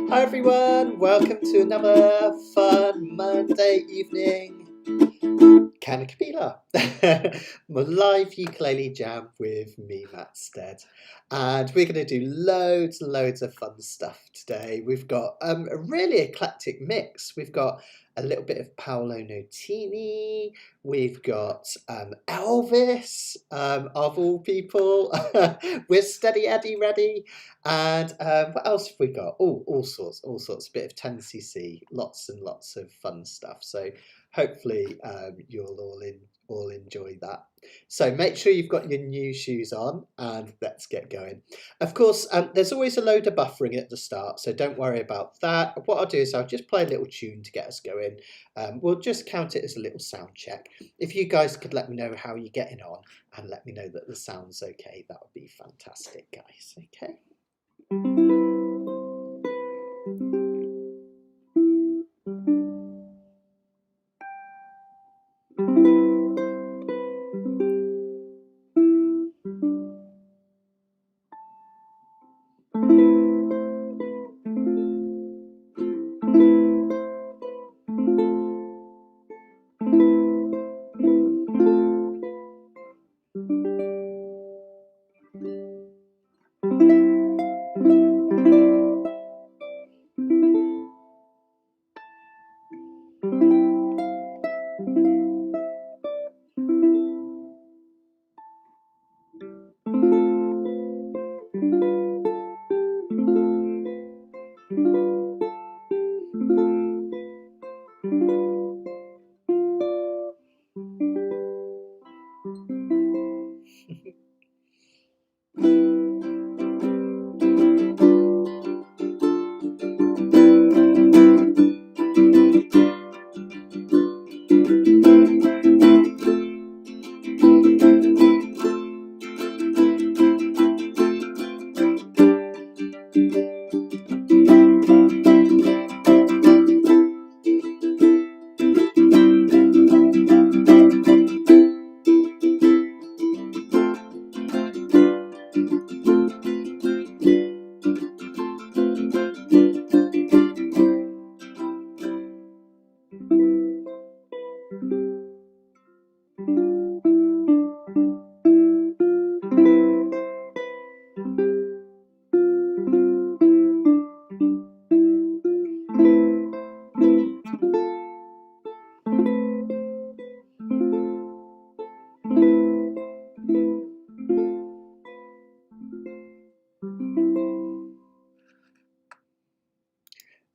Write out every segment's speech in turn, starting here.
Hi everyone, welcome to another fun Monday evening Kanikapila. My live ukulele jam with me, Matt Stead. And we're going to do loads and loads of fun stuff today. We've got a really eclectic mix. We've got a little bit of Paulo Nuttini. We've got Elvis, of all people. We're Steady Eddie ready. And what else have we got? Oh, all sorts. A bit of 10cc, lots and lots of fun stuff. So hopefully you'll all enjoy that. So make sure you've got your new shoes on and let's get going. Of course, there's always a load of buffering at the start, so don't worry about that. What I'll do is I'll just play a little tune to get us going. We'll just count it as a little sound check. If you guys could let me know how you're getting on and let me know that the sound's okay, that would be fantastic, guys. Okay.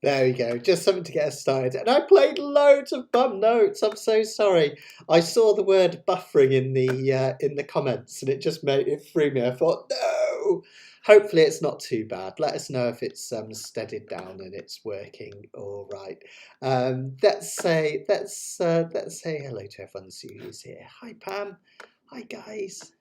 There we go, just something to get us started. And I played loads of bum notes. I'm so sorry. I saw the word buffering in the comments, and it threw me. I thought, no. Hopefully, it's not too bad. Let us know if it's steadied down and it's working all right. Let's say hello to everyone who's here. Hi Pam. Hi guys.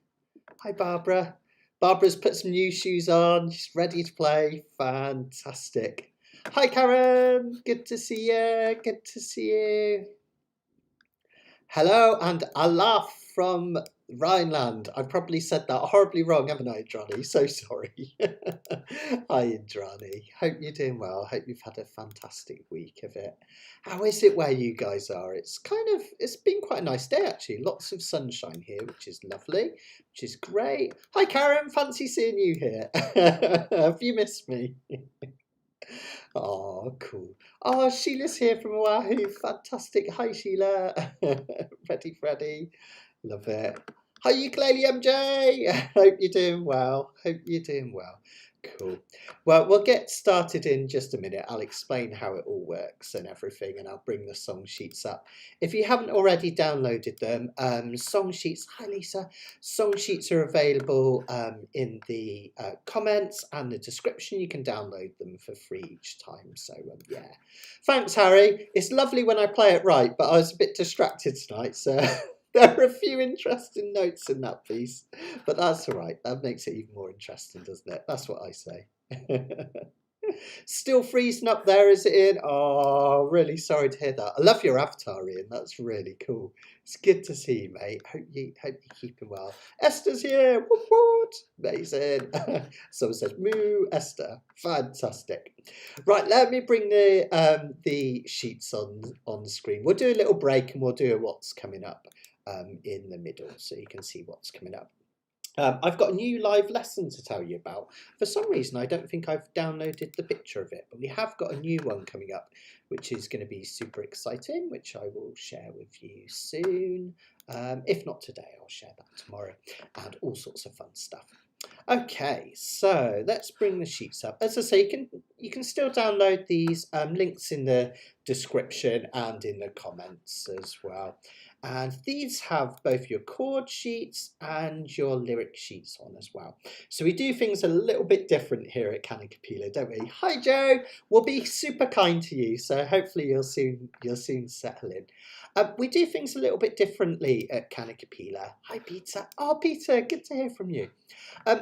Hi Barbara. Barbara's put some new shoes on. She's ready to play. Fantastic. Hi Karen, good to see you, good to see you. Hello and Alaf from Rhineland. I've probably said that horribly wrong, haven't I, Indrani? So sorry. Hi Indrani, hope you're doing well. Hope you've had a fantastic week of it. How is it where you guys are? It's been quite a nice day actually. Lots of sunshine here, which is lovely, which is great. Hi Karen, fancy seeing you here. Have you missed me? Oh, cool. Oh, Sheila's here from Oahu. Fantastic. Hi, Sheila. Ready, Freddy. Love it. Hi, ukulele MJ. Hope you're doing well. Hope you're doing well. Cool. Well, we'll get started in just a minute. I'll explain how it all works and everything, and I'll bring the song sheets up. If you haven't already downloaded them, song sheets, hi Lisa, song sheets are available in the comments and the description. You can download them for free each time. So yeah, thanks Harry. It's lovely when I play it right, but I was a bit distracted tonight, so there are a few interesting notes in that piece, but that's all right. That makes it even more interesting, doesn't it? That's what I say. Still freezing up there, is it, Ian? Oh, really sorry to hear that. I love your avatar, Ian. That's really cool. It's good to see you, mate. Hope you're keeping well. Esther's here. What? What? Amazing. Someone says, moo, Esther. Fantastic. Right, let me bring the sheets on the screen. We'll do a little break and we'll do what's coming up in the middle so you can see what's coming up. I've got a new live lesson to tell you about. For some reason, I don't think I've downloaded the picture of it, but we have got a new one coming up, which is going to be super exciting, which I will share with you soon. If not today, I'll share that tomorrow, and all sorts of fun stuff. Okay, so let's bring the sheets up. As I say, you can still download these links in the description and in the comments as well. And these have both your chord sheets and your lyric sheets on as well. So we do things a little bit different here at Kanikapila, don't we? Hi Joe, we'll be super kind to you, so hopefully you'll soon settle in. We do things a little bit differently at Kanikapila. Hi Peter. Oh Peter, good to hear from you.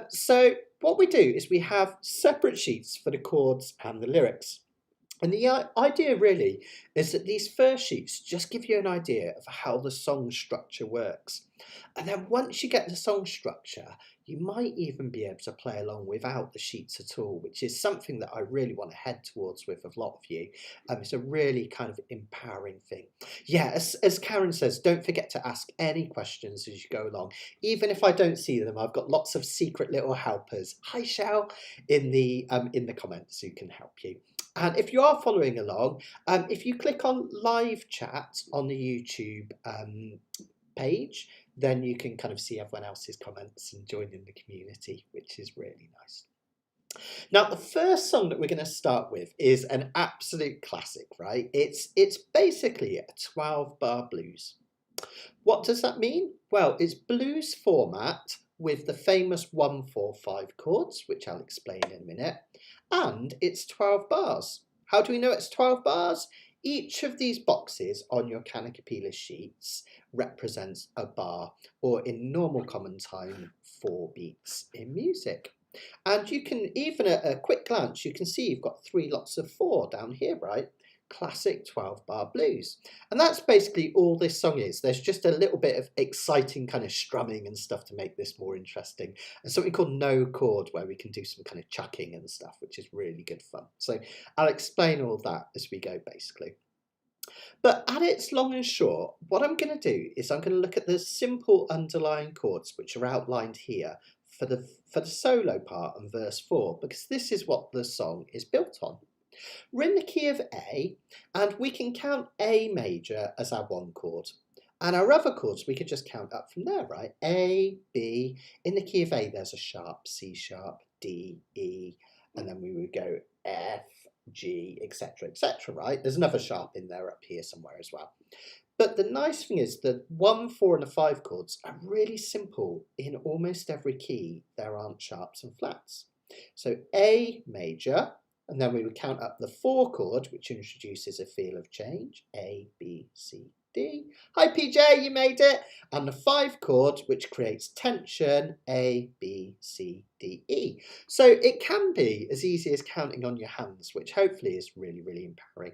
So what we do is we have separate sheets for the chords and the lyrics. And the idea really is that these first sheets just give you an idea of how the song structure works. And then once you get the song structure, you might even be able to play along without the sheets at all, which is something that I really want to head towards with a lot of you. It's a really kind of empowering thing. Yeah, as Karen says, don't forget to ask any questions as you go along. Even if I don't see them, I've got lots of secret little helpers. Hi, Shell, in the comments who can help you. And if you are following along, if you click on live chat on the YouTube page, then you can kind of see everyone else's comments and join in the community, which is really nice. Now, the first song that we're going to start with is an absolute classic, right? It's basically a 12-bar blues. What does that mean? Well, it's blues format with the famous 1-4-5 chords, which I'll explain in a minute, and it's 12 bars. How do we know it's 12 bars? Each of these boxes on your Kanikapila sheets represents a bar, or in normal common time, 4 beats in music. And you can, even at a quick glance, you can see you've got 3 lots of 4 down here, right? Classic 12-bar blues. And that's basically all this song is. There's just a little bit of exciting kind of strumming and stuff to make this more interesting, and something called no chord where we can do some kind of chucking and stuff, which is really good fun. So I'll explain all that as we go basically. But at its long and short, what I'm going to do is I'm going to look at the simple underlying chords which are outlined here for the solo part and verse 4, because this is what the song is built on. We're in the key of A, and we can count A major as our 1 chord. And our other chords, we could just count up from there, right? A, B, in the key of A, there's a sharp, C sharp, D, E, and then we would go F, G, etc., right? There's another sharp in there up here somewhere as well. But the nice thing is the 1, 4, and the 5 chords are really simple. In almost every key, there aren't sharps and flats. So A major, and then we would count up the 4 chord, which introduces a feel of change, A, B, C, D. Hi PJ, you made it. And the 5 chord, which creates tension, A, B, C, D, E. So it can be as easy as counting on your hands, which hopefully is really, really empowering.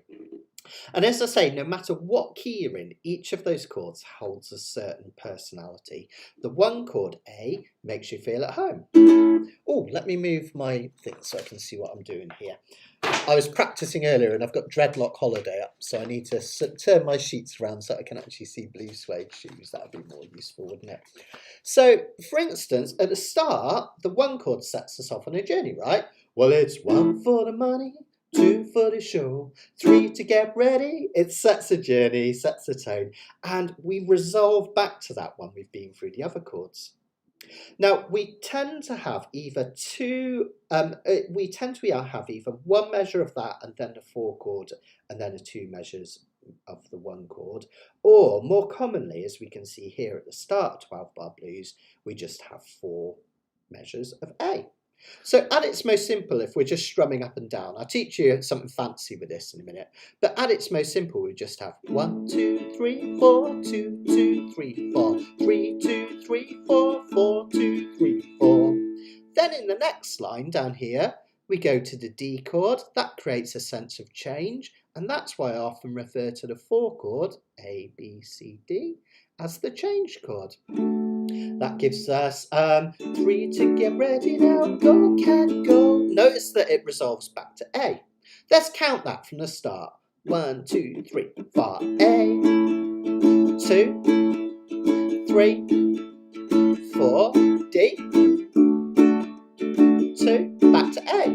And as I say, no matter what key you're in, each of those chords holds a certain personality. The 1 chord, A, makes you feel at home. Oh, let me move my thing so I can see what I'm doing here. I was practicing earlier and I've got Dreadlock Holiday up, so I need to turn my sheets around so I can actually see blue suede shoes. That would be more useful, wouldn't it? So, for instance, at the start, the 1 chord sets us off on a journey, right? Well, it's 1 for the money, 2 for the show, 3 to get ready. It sets a journey, sets a tone, and we resolve back to that one we've been through the other chords. Now, we tend to have either have either 1 measure of that and then the 4 chord and then the 2 measures of the 1 chord, or more commonly, as we can see here at the start of 12-bar blues, we just have 4 measures of A. So at its most simple, if we're just strumming up and down, I'll teach you something fancy with this in a minute, but at its most simple, we just have 1, 2, 3, 4, 2, 2, 3, 4, 3, 2, 3, 4, 4, 2, 3, 4. Then in the next line down here, we go to the D chord. That creates a sense of change, and that's why I often refer to the 4 chord, A, B, C, D, as the change chord. That gives us 3 to get ready now, go cat go. Notice that it resolves back to A. Let's count that from the start. 1, 2, 3, 4, A, 2, 3, 4, D, 2, back to A.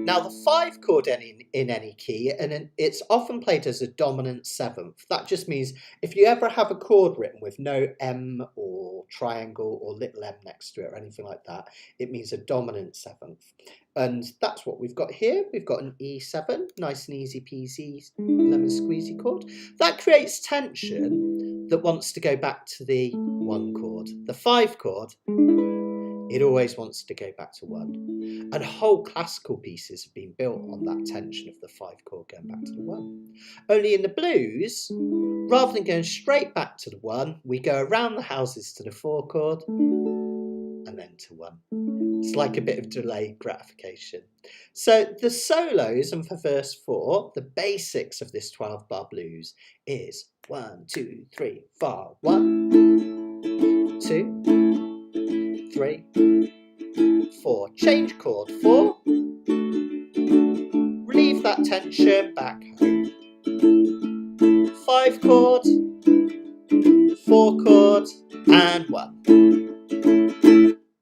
Now the 5 chord in any key, and it's often played as a dominant 7th. That just means if you ever have a chord written with no M or triangle or little m next to it or anything like that, it means a dominant 7th. And that's what we've got here. We've got an E7, nice and easy peasy lemon squeezy chord. That creates tension that wants to go back to the 1 chord. The 5 chord, it always wants to go back to 1. And whole classical pieces have been built on that tension of the 5 chord going back to the 1. Only in the blues, rather than going straight back to the 1, we go around the houses to the 4 chord and then to 1. It's like a bit of delayed gratification. So the solos, and for verse 4, the basics of this 12-bar blues is 1, 2, 3, 4, 1, 2, 3, 4. Change chord 4. Relieve that tension, back home. 5 chord, 4 chord, and 1.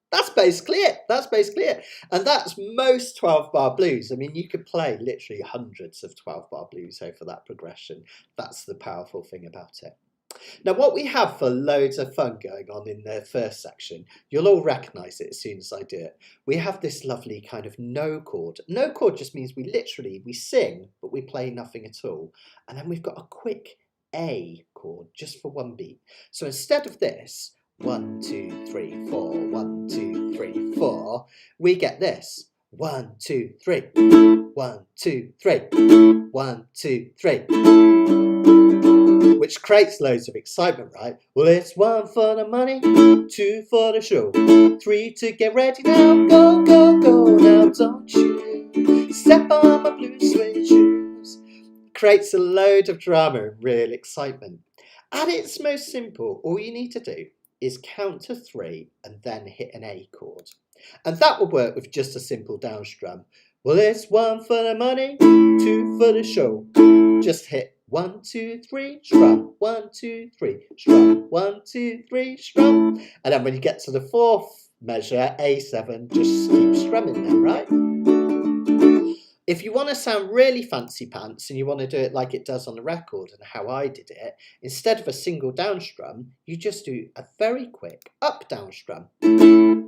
That's basically it. That's basically it. And that's most 12-bar blues. I mean, you could play literally hundreds of 12-bar blues over that progression. That's the powerful thing about it. Now, what we have for loads of fun going on in the first section, you'll all recognise it as soon as I do it. We have this lovely kind of no chord. No chord just means we sing, but we play nothing at all. And then we've got a quick A chord just for 1 beat. So instead of this, 1, 2, 3, 4, 1, 2, 3, 4, we get this. 1, 2, 3, 1, 2, 3, 1, 2, 3. Which creates loads of excitement, right? Well, it's 1 for the money, 2 for the show, 3 to get ready now, go, go, go, now don't you step on my blue suede shoes. Creates a load of drama and real excitement. At its most simple, all you need to do is count to 3 and then hit an A chord. And that will work with just a simple down strum. Well, it's 1 for the money, 2 for the show. Just hit 1, 2, 3, strum, 1, 2, 3, strum, 1, 2, 3, strum. And then when you get to the 4th measure, A7, just keep strumming then, right? If you want to sound really fancy pants and you want to do it like it does on the record and how I did it, instead of a single down strum, you just do a very quick up down strum.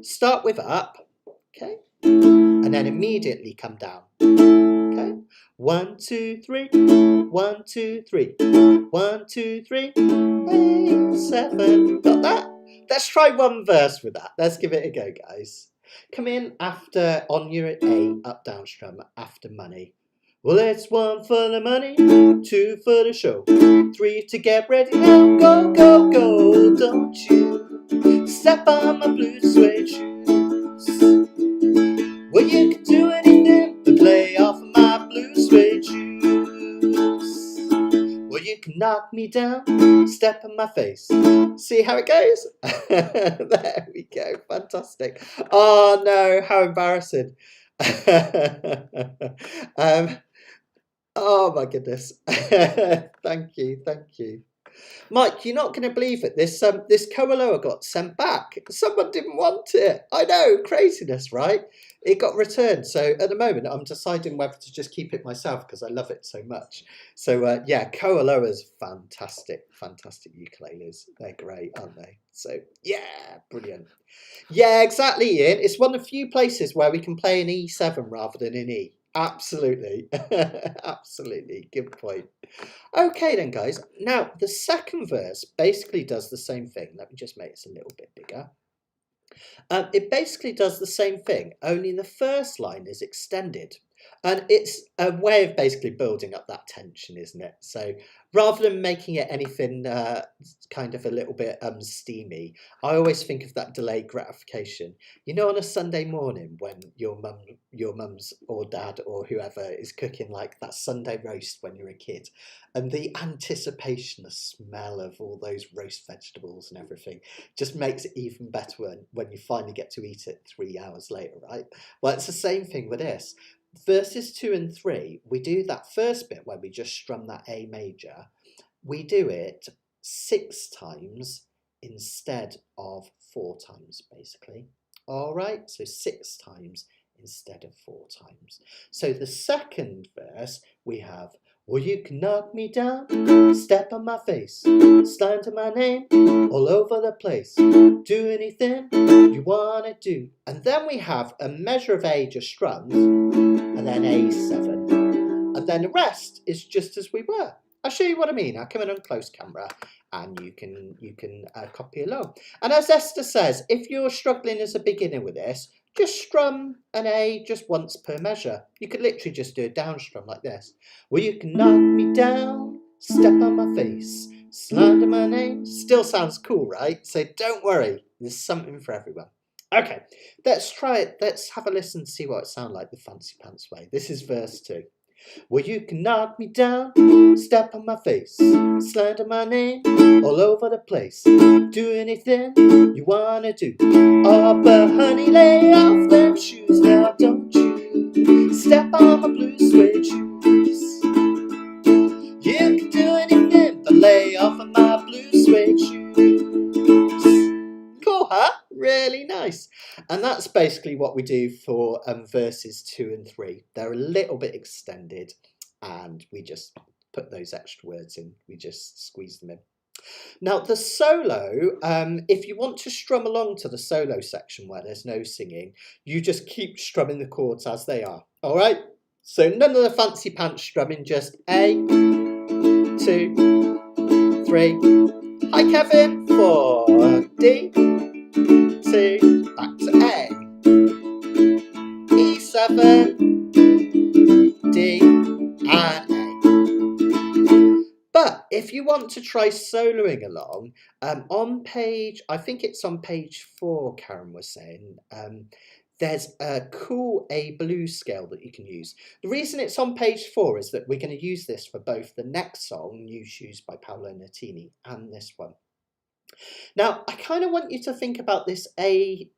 Start with up, okay? And then immediately come down, okay? 1, 2, 3, 1, 2, 3, 1, 2, 3, A7. Got that? Let's try one verse with that. Let's give it a go, guys. Come in after on your A up down strum after money. Well, it's 1 for the money, 2 for the show, 3 to get ready now, go, go, go, don't you step on my blue suede shoes. Well, you can do anything but play off of my blue suede shoes. Well, you can knock me down, step on my face. See how it goes? There we go. Fantastic. Oh no, how embarrassing. Oh my goodness. Thank you, thank you. Mike, you're not going to believe it. This Koaloa got sent back. Someone didn't want it. I know, craziness, right? It got returned. So at the moment, I'm deciding whether to just keep it myself because I love it so much. So yeah, Koaloa's fantastic, fantastic ukuleles. They're great, aren't they? So yeah, brilliant. Yeah, exactly, Ian. It's one of the few places where we can play an E7 rather than an E. Absolutely. Absolutely. Good point. Okay then, guys. Now, the second verse basically does the same thing. Let me just make this a little bit bigger. It basically does the same thing, only the first line is extended. And it's a way of basically building up that tension, isn't it? So rather than making it anything kind of a little bit steamy, I always think of that delayed gratification. You know, on a Sunday morning when your mum's or dad or whoever is cooking like that Sunday roast when you're a kid, and the anticipation, the smell of all those roast vegetables and everything just makes it even better when you finally get to eat it 3 hours later, right? Well, it's the same thing with this. Verses 2 and 3, we do that first bit where we just strum that A major. We do it 6 times instead of 4 times, basically. All right, so 6 times instead of 4 times. So the second verse, we have, well, you can knock me down, step on my face, slander my name all over the place, do anything you want to do. And then we have a measure of A just strummed, and then A7. And then the rest is just as we were. I'll show you what I mean. I'll come in on close camera and you can copy along. And as Esther says, if you're struggling as a beginner with this, just strum an A just once per measure. You could literally just do a down strum like this. Well, you can knock me down, step on my face, slander my name. Still sounds cool, right? So don't worry, there's something for everyone. Okay, let's try it. Let's have a listen to see what it sounds like the fancy pants way. This is verse 2. Well, you can knock me down, step on my face, slander my name all over the place, do anything you wanna do. Oh, but honey, lay off them shoes now, don't you step on my blue suede shoes. You can do anything but lay off of my blue suede shoes. Cool, huh? Really nice. And that's basically what we do for verses 2 and 3. They're a little bit extended and we just put those extra words in. We just squeeze them in. Now the solo, if you want to strum along to the solo section where there's no singing, you just keep strumming the chords as they are. All right? So none of the fancy pants strumming, just A, 2, 3. Hi Kevin, 4, D, 2, back to A, E7, D, and A. But if you want to try soloing along, on page, I think it's on page 4, Karen was saying, there's a cool A blues scale that you can use. The reason it's on page 4 is that we're going to use this for both the next song, New Shoes by Paulo Nuttini, and this one. Now, I kind of want you to think about this A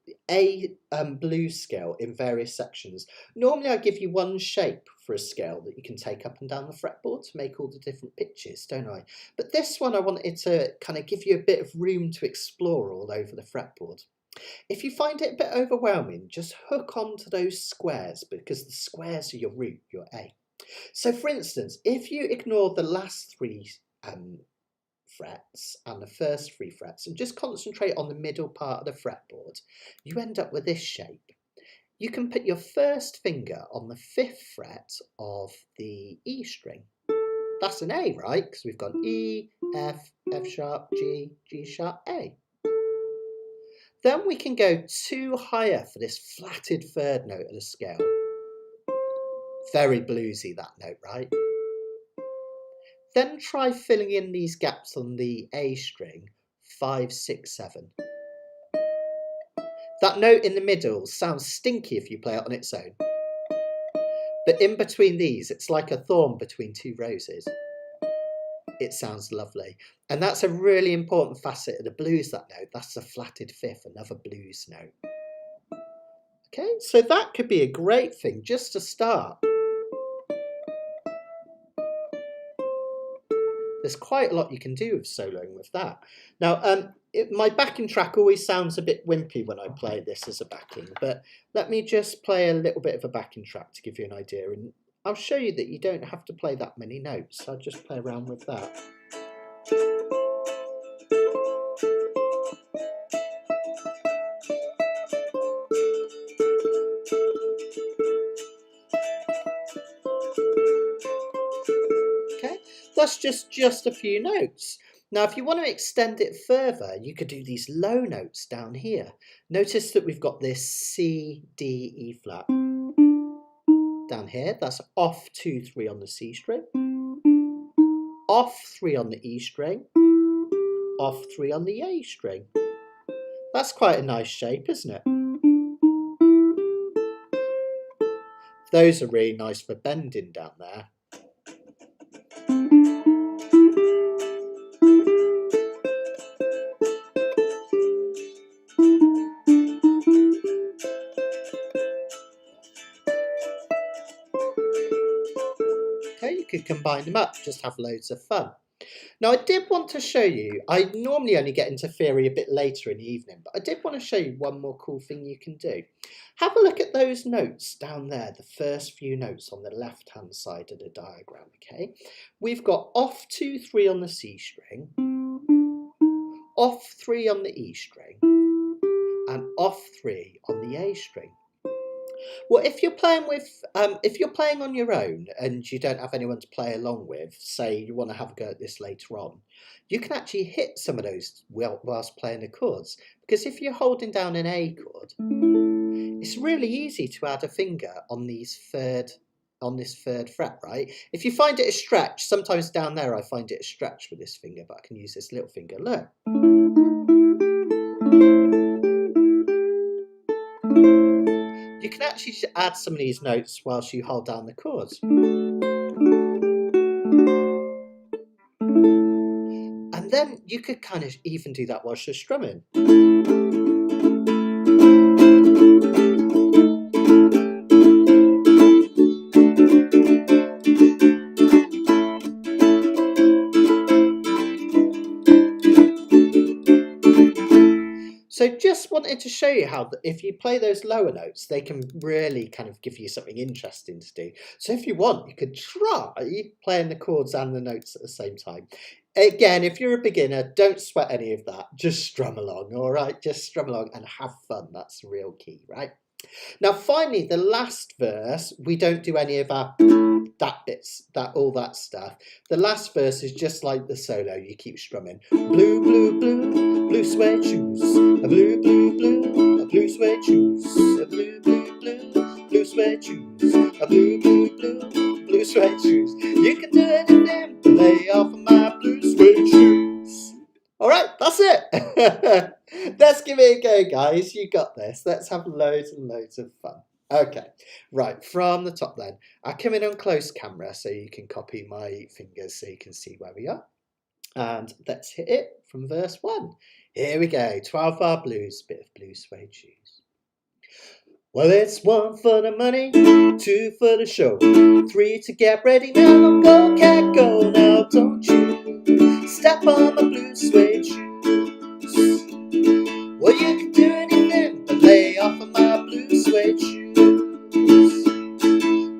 blues scale in various sections. Normally, I give you one shape for a scale that you can take up and down the fretboard to make all the different pitches, don't I? But this one, I wanted to kind of give you a bit of room to explore all over the fretboard. If you find it a bit overwhelming, just hook onto those squares because the squares are your root, your A. So, for instance, if you ignore the last 3 frets and the first 3 frets and just concentrate on the middle part of the fretboard, you end up with this shape. You can put your first finger on the 5th fret of the E string. That's an A, right? Because we've got E, F, F sharp, G, G sharp, A. Then we can go 2 higher for this flatted 3rd note of the scale. Very bluesy, that note, right? Then try filling in these gaps on the A string, 5, 6, 7. That note in the middle sounds stinky if you play it on its own. But in between these, it's like a thorn between 2 roses. It sounds lovely. And that's a really important facet of the blues, that note. That's the flatted 5th, another blues note. Okay, so that could be a great thing just to start. There's quite a lot you can do with soloing with that. Now, my backing track always sounds a bit wimpy when I play this as a backing, but let me just play a little bit of a backing track to give you an idea, and I'll show you that you don't have to play that many notes. I'll just play around with that. Okay, that's just a few notes. Now, if you want to extend it further, you could do these low notes down here. Notice that we've got this C, D, E flat. down here, that's off 2, 3 on the C string, off 3 on the E string, off 3 on the A string. That's quite a nice shape, isn't it? Those are really nice for bending down there. Okay, you could combine them up, just have loads of fun. Now I did want to show you, I normally only get into theory a bit later in the evening, but I did want to show you one more cool thing you can do. Have a look at those notes down there, the first few notes on the left hand side of the diagram, okay? We've got off 2, 3 on the C string, off 3 on the E string, and off 3 on the A string. Well, if you're playing on your own and you don't have anyone to play along with, say you want to have a go at this later on, you can actually hit some of those whilst playing the chords. Because if you're holding down an A chord, it's really easy to add a finger on this third fret, right? If you find it a stretch, sometimes down there I find it a stretch with this finger, but I can use this little finger. Look. You can actually add some of these notes whilst you hold down the chords. And then you could kind of even do that whilst you're strumming. So just wanted to show you how if you play those lower notes, they can really kind of give you something interesting to do. So if you want, you could try playing the chords and the notes at the same time. Again, if you're a beginner, don't sweat any of that. Just strum along, all right? Just strum along and have fun. That's the real key, right? Now, finally, the last verse, we don't do any of our all that stuff. The last verse is just like the solo. You keep strumming. Blue, blue, blue, blue suede shoes. A blue, blue, blue, a blue suede shoes. A blue, blue, blue, blue suede shoes. A blue, blue, blue, blue suede shoes. You can do anything but lay off of my blue suede shoes. All right, that's it. Let's give it a go, guys. You got this. Let's have loads and loads of fun. Okay, right, from the top then. I come in on close camera so you can copy my fingers so you can see where we are. And let's hit it from verse 1. Here we go, 12-bar blues, bit of blue suede shoes. Well, it's 1 for the money, 2 for the show, 3 to get ready now, go cat go, now don't you step on my blue suede shoes. Well, you can do anything but lay off of my blue suede shoes.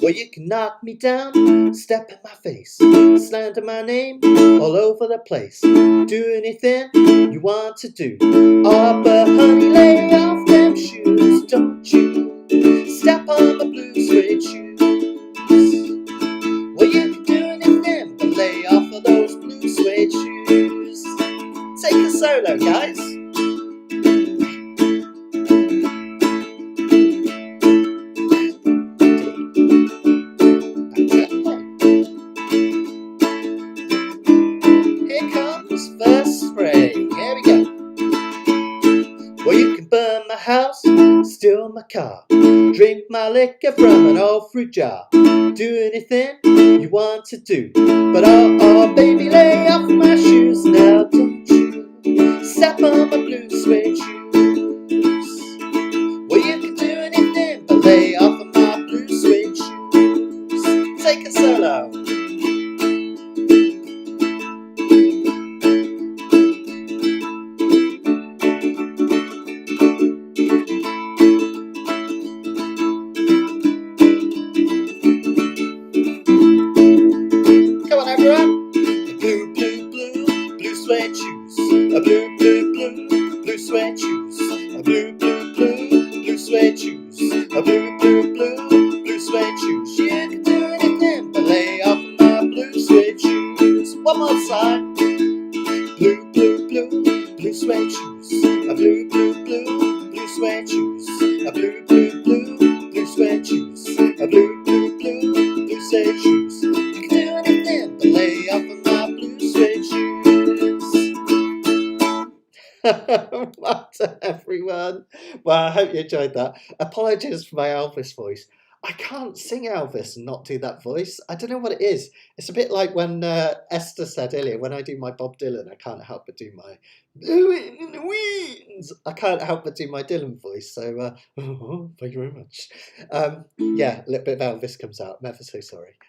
Well, you can knock me down, step in my face, slander my name all over the place. Do anything you want to do. Oh, but honey, lay off them shoes, don't you step on my blue suede shoes. Well, you can do anything but lay off of those blue suede shoes. Take a solo, guys. House, steal my car, drink my liquor from an old fruit jar. Do anything you want to do, but oh, baby, lay off my shoes now, don't you step on my blue suede shoes. Well, you can do anything but lay off of my blue suede shoes. Take a solo. A blue, blue, blue, blue suede shoes. A blue, blue, blue, blue suede shoes. A blue, blue, blue, blue suede shoes. You can do anything but lay off my blue suede shoes. One more time. Blue, blue, blue, blue suede shoes. A blue, blue, blue, blue suede shoes. A blue, blue, blue, blue suede shoes. A blue, blue, blue. Well done, everyone. Well, I hope you enjoyed that. Apologies for my Elvis voice. I can't sing Elvis and not do that voice. I don't know what it is. It's a bit like when Esther said earlier, when I do my Bob Dylan, I can't help but do my "Blowing in the winds." I can't help but do my Dylan voice. So, thank you very much. Yeah, a little bit of Elvis comes out. I'm ever so sorry.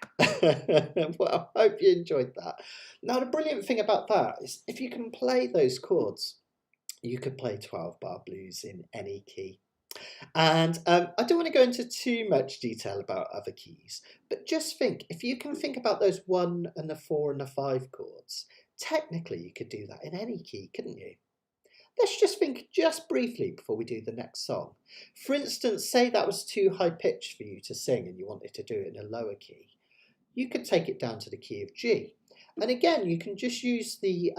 Well, I hope you enjoyed that. Now, the brilliant thing about that is if you can play those chords, you could play 12-bar blues in any key. And I don't want to go into too much detail about other keys, but just think, if you can think about those 1 and the 4 and the 5 chords, technically you could do that in any key, couldn't you? Let's just think just briefly before we do the next song. For instance, say that was too high pitched for you to sing and you wanted to do it in a lower key. You could take it down to the key of G. And again, you can just use the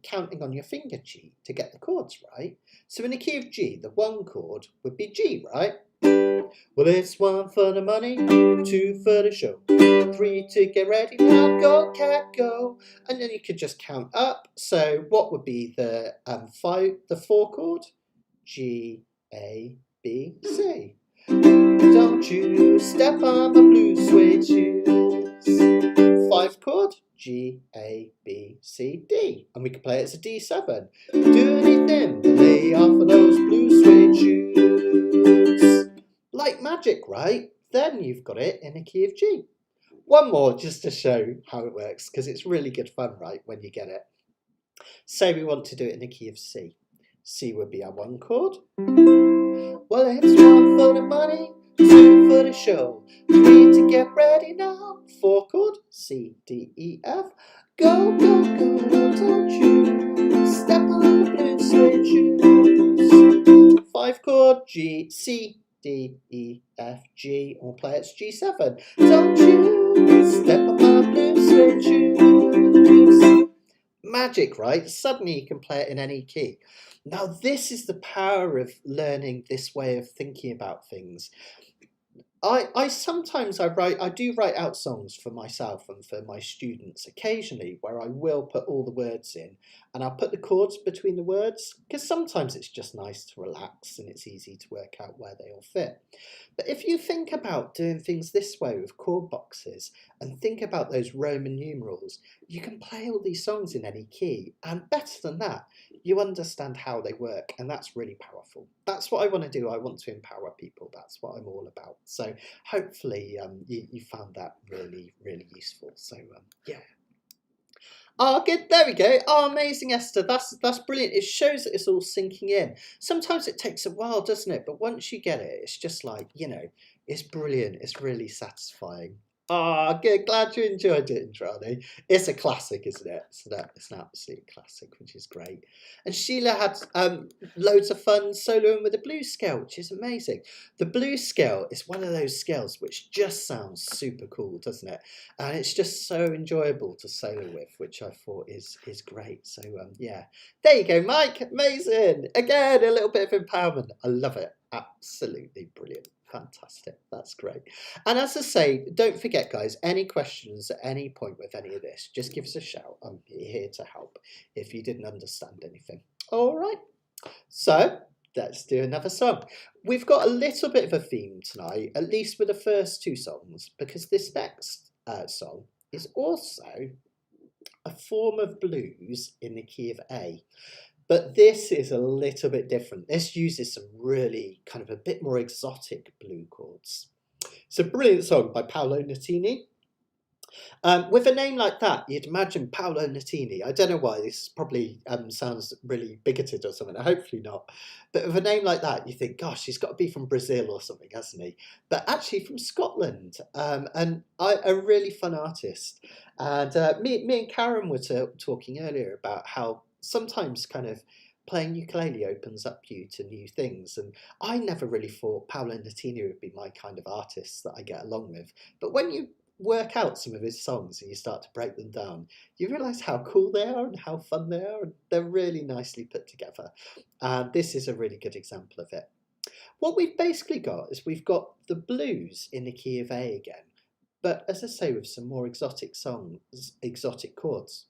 counting on your finger cheat to get the chords right. So in the key of G, the 1 chord would be G, right? Well, it's 1 for the money, 2 for the show, 3 to get ready, now go, cat, go. And then you could just count up. So what would be the 4 chord? G, A, B, C. Don't you step on my blue suede shoes. 5 chord, G, A, B, C, D. And we can play it as a D7. Do anything but lay off of those blue suede shoes. Like magic, right? Then you've got it in a key of G. One more just to show how it works, because it's really good fun, right, when you get it. Say we want to do it in the key of C. C would be our 1 chord. Well, it's 1 for the money, 2 for the show, 3 to get ready now, 4 chord, C, D, E, F. Go, go, go, don't you step on the blue suede shoes. 5 chord, G, C, D, E, F, G. Or play it's G7. Don't you step on my blue suede shoes. Magic, right? Suddenly you can play it in any key. Now, this is the power of learning this way of thinking about things. I sometimes I do write out songs for myself and for my students occasionally, where I will put all the words in and I'll put the chords between the words, because sometimes it's just nice to relax and it's easy to work out where they all fit. But if you think about doing things this way with chord boxes and think about those Roman numerals, you can play all these songs in any key, and better than that, you understand how they work, and that's really powerful. That's what I want to do. I want to empower people. That's what I'm all about. So hopefully you found that really, really useful. So yeah. Oh, good. There we go. Oh, amazing, Esther. That's brilliant. It shows that it's all sinking in. Sometimes it takes a while, doesn't it? But once you get it, it's just like, it's brilliant. It's really satisfying. Oh, good. Glad you enjoyed it, Indrani. It's a classic, isn't it? So it's an absolute classic, which is great. And Sheila had loads of fun soloing with the blues scale, which is amazing. The blues scale is one of those scales which just sounds super cool, doesn't it? And it's just so enjoyable to solo with, which I thought is great. So yeah, there you go, Mike. Amazing. Again, a little bit of empowerment. I love it. Absolutely brilliant. Fantastic. That's great. And as I say, don't forget, guys, any questions at any point with any of this, just give us a shout. I'm here to help if you didn't understand anything. All right. So let's do another song. We've got a little bit of a theme tonight, at least with the first 2 songs, because this next song is also a form of blues in the key of A. But this is a little bit different. This uses some really kind of a bit more exotic blue chords. It's a brilliant song by Paulo Nuttini. With a name like that, you'd imagine Paulo Nuttini. I don't know why, this probably sounds really bigoted or something, hopefully not. But with a name like that, you think, gosh, he's got to be from Brazil or something, hasn't he? But actually from Scotland, and a really fun artist. And me and Karen were talking earlier about how sometimes kind of playing ukulele opens up you to new things. And I never really thought Paulo Nuttini would be my kind of artist that I get along with. But when you work out some of his songs and you start to break them down, you realise how cool they are and how fun they are, and they're really nicely put together. And this is a really good example of it. What we've basically got is we've got the blues in the key of A again, but as I say, with some more exotic songs, exotic chords.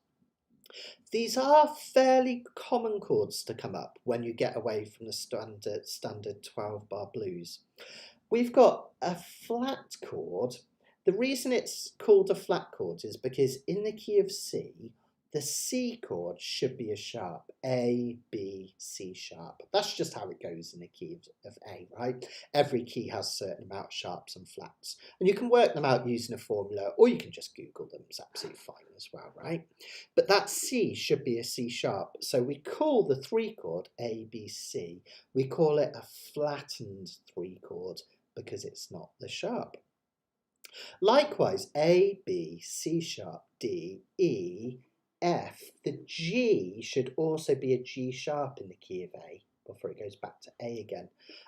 These are fairly common chords to come up when you get away from the standard 12-bar blues. We've got a flat chord. The reason it's called a flat chord is because in the key of C, the C chord should be a sharp, A, B, C sharp. That's just how it goes in the key of A, right? Every key has a certain amount of sharps and flats. And you can work them out using a formula, or you can just Google them. It's absolutely fine as well, right? But that C should be a C sharp. So we call the 3 chord A, B, C. We call it a flattened 3 chord because it's not the sharp. Likewise, A, B, C sharp, D, E, F. The G should also be a G sharp in the key of A before it goes back to A again.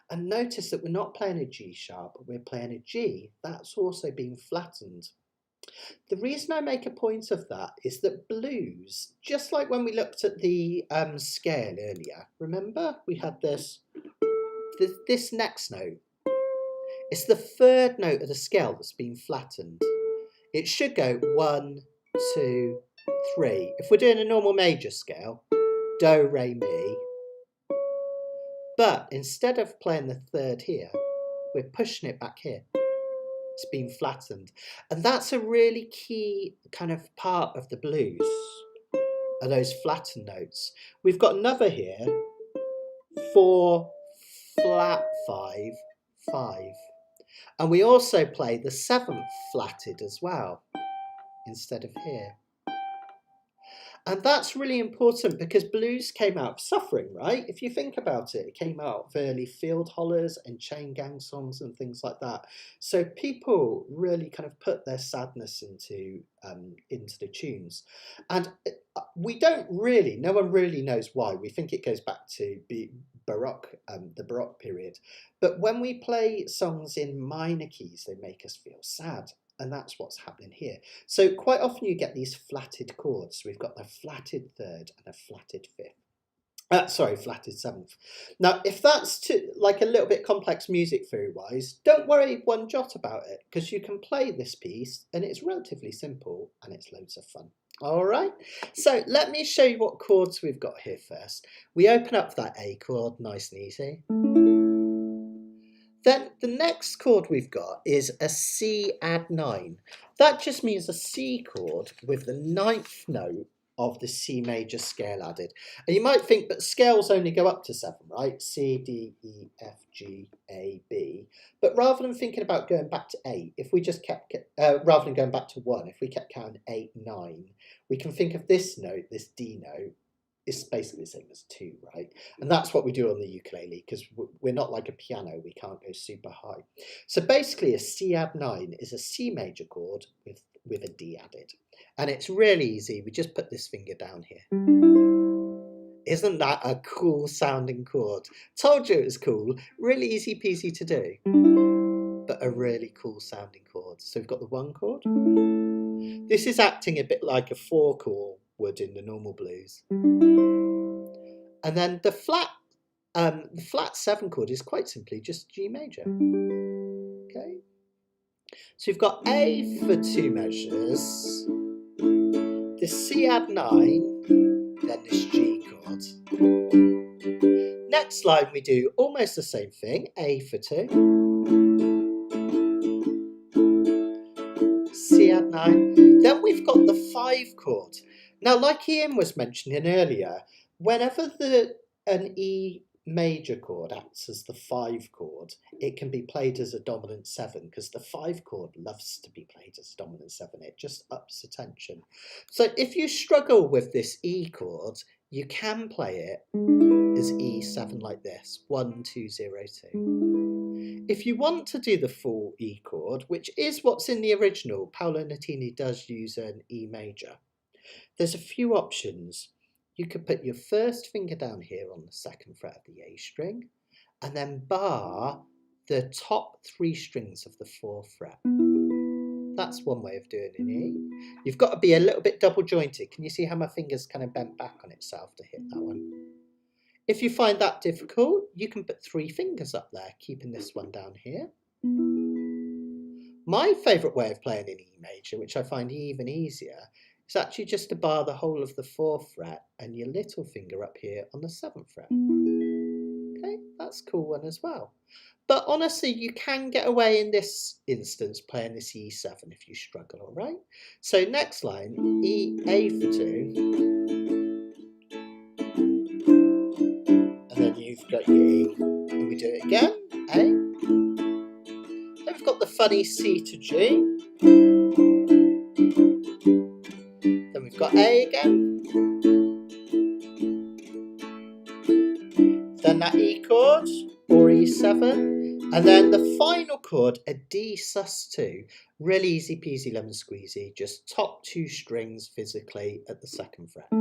And notice that we're not playing a G sharp, we're playing a G. That's also being flattened. The reason I make a point of that is that blues, just like when we looked at the scale earlier, remember we had this next note. It's the 3rd note of the scale that's been flattened. It should go 1, 2, 3. If we're doing a normal major scale, do, re, mi. But instead of playing the 3rd here, we're pushing it back here. It's been flattened. And that's a really key kind of part of the blues, are those flattened notes. We've got another here, 4, flat, 5, 5. And we also play the 7th flatted as well, instead of here. And that's really important because blues came out of suffering, right? If you think about it, it came out of early field hollers and chain gang songs and things like that. So people really kind of put their sadness into the tunes. And we don't really, no one really knows why. We think it goes back to Baroque, the Baroque period. But when we play songs in minor keys, they make us feel sad. And that's what's happening here. So quite often you get these flatted chords. We've got a flatted 3rd and a flatted 5th. Flatted 7th. Now, if that's like a little bit complex music theory-wise, don't worry one jot about it, because you can play this piece and it's relatively simple and it's loads of fun. All right, so let me show you what chords we've got here first. We open up that A chord, nice and easy. Then the next chord we've got is a C add 9. That just means a C chord with the 9th note of the C major scale added. And you might think, but scales only go up to 7, right? C, D, E, F, G, A, B. But rather than thinking about going back to 8, if we just kept, rather than going back to 1, if we kept counting 8, 9, we can think of this note, this D note, it's basically the same as 2, right? And that's what we do on the ukulele, because we're not like a piano, we can't go super high. So basically a C add 9 is a C major chord with a D added. And it's really easy, we just put this finger down here. Isn't that a cool sounding chord? Told you it was cool, really easy peasy to do, but a really cool sounding chord. So we've got the 1 chord. This is acting a bit like a 4 chord would in the normal blues. And then the flat 7 chord is quite simply just G major. Okay. So we've got A for 2 measures, the C add 9, then this G chord. Next line we do almost the same thing, A for 2, C add 9, then we've got the 5 chord. Now, like Ian was mentioning earlier, whenever an E major chord acts as the 5 chord, it can be played as a dominant 7, because the 5 chord loves to be played as a dominant 7. It just ups the tension. So if you struggle with this E chord, you can play it as E7 like this, 1, 2, 0, 2. If you want to do the full E chord, which is what's in the original, Paulo Nuttini does use an E major. There's a few options. You could put your first finger down here on the 2nd fret of the A string, and then bar the top 3 strings of the 4th fret. That's one way of doing an E. You've got to be a little bit double jointed. Can you see how my finger's kind of bent back on itself to hit that one? If you find that difficult, you can put 3 fingers up there, keeping this one down here. My favourite way of playing an E major, which I find even easier, It's actually just to bar the whole of the 4th fret and your little finger up here on the 7th fret. Okay, that's a cool one as well. But honestly, you can get away in this instance playing this E7 if you struggle, all right? So next line, A for 2. And then you've got your E. And we do it again, A. Then we've got the funny C to G. Then we've got A again. Then that E chord, or E7. And then the final chord, a D sus2. Really easy peasy lemon squeezy. Just top 2 strings physically at the 2nd fret.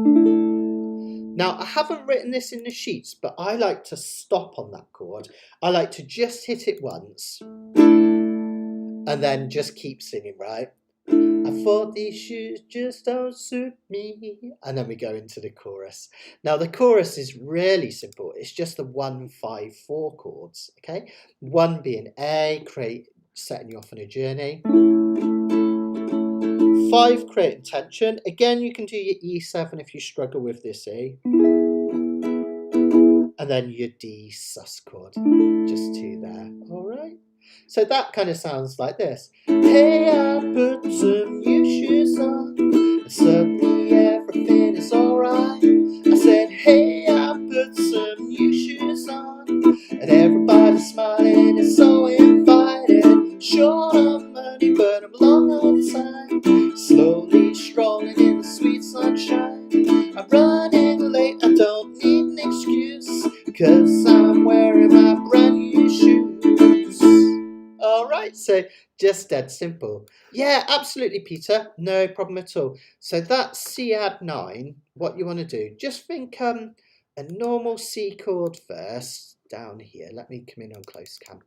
Now, I haven't written this in the sheets, but I like to stop on that chord. I like to just hit it once and then just keep singing, right? I thought these shoes just don't suit me. And then we go into the chorus. Now, the chorus is really simple. It's just the 1, 5, 4 chords, okay? 1 being A, setting you off on a journey. 5, creating tension. Again, you can do your E7 if you struggle with this E. And then your D sus chord, just 2 there, all right? So that kind of sounds like this. Hey, I put some new shoes on, and suddenly everything is alright. I said, hey, I put some new shoes on, and everybody's smiling, it's so inviting. Short on money, but I'm long on time. Slowly strolling in the sweet sunshine. I'm running late, I don't need an excuse, 'cause I'm wearing my brand new shoes. Alright, so just dead simple. Yeah, absolutely, Peter. No problem at all. So that's C add 9. What you want to do, just think a normal C chord first, down here. Let me come in on close cam.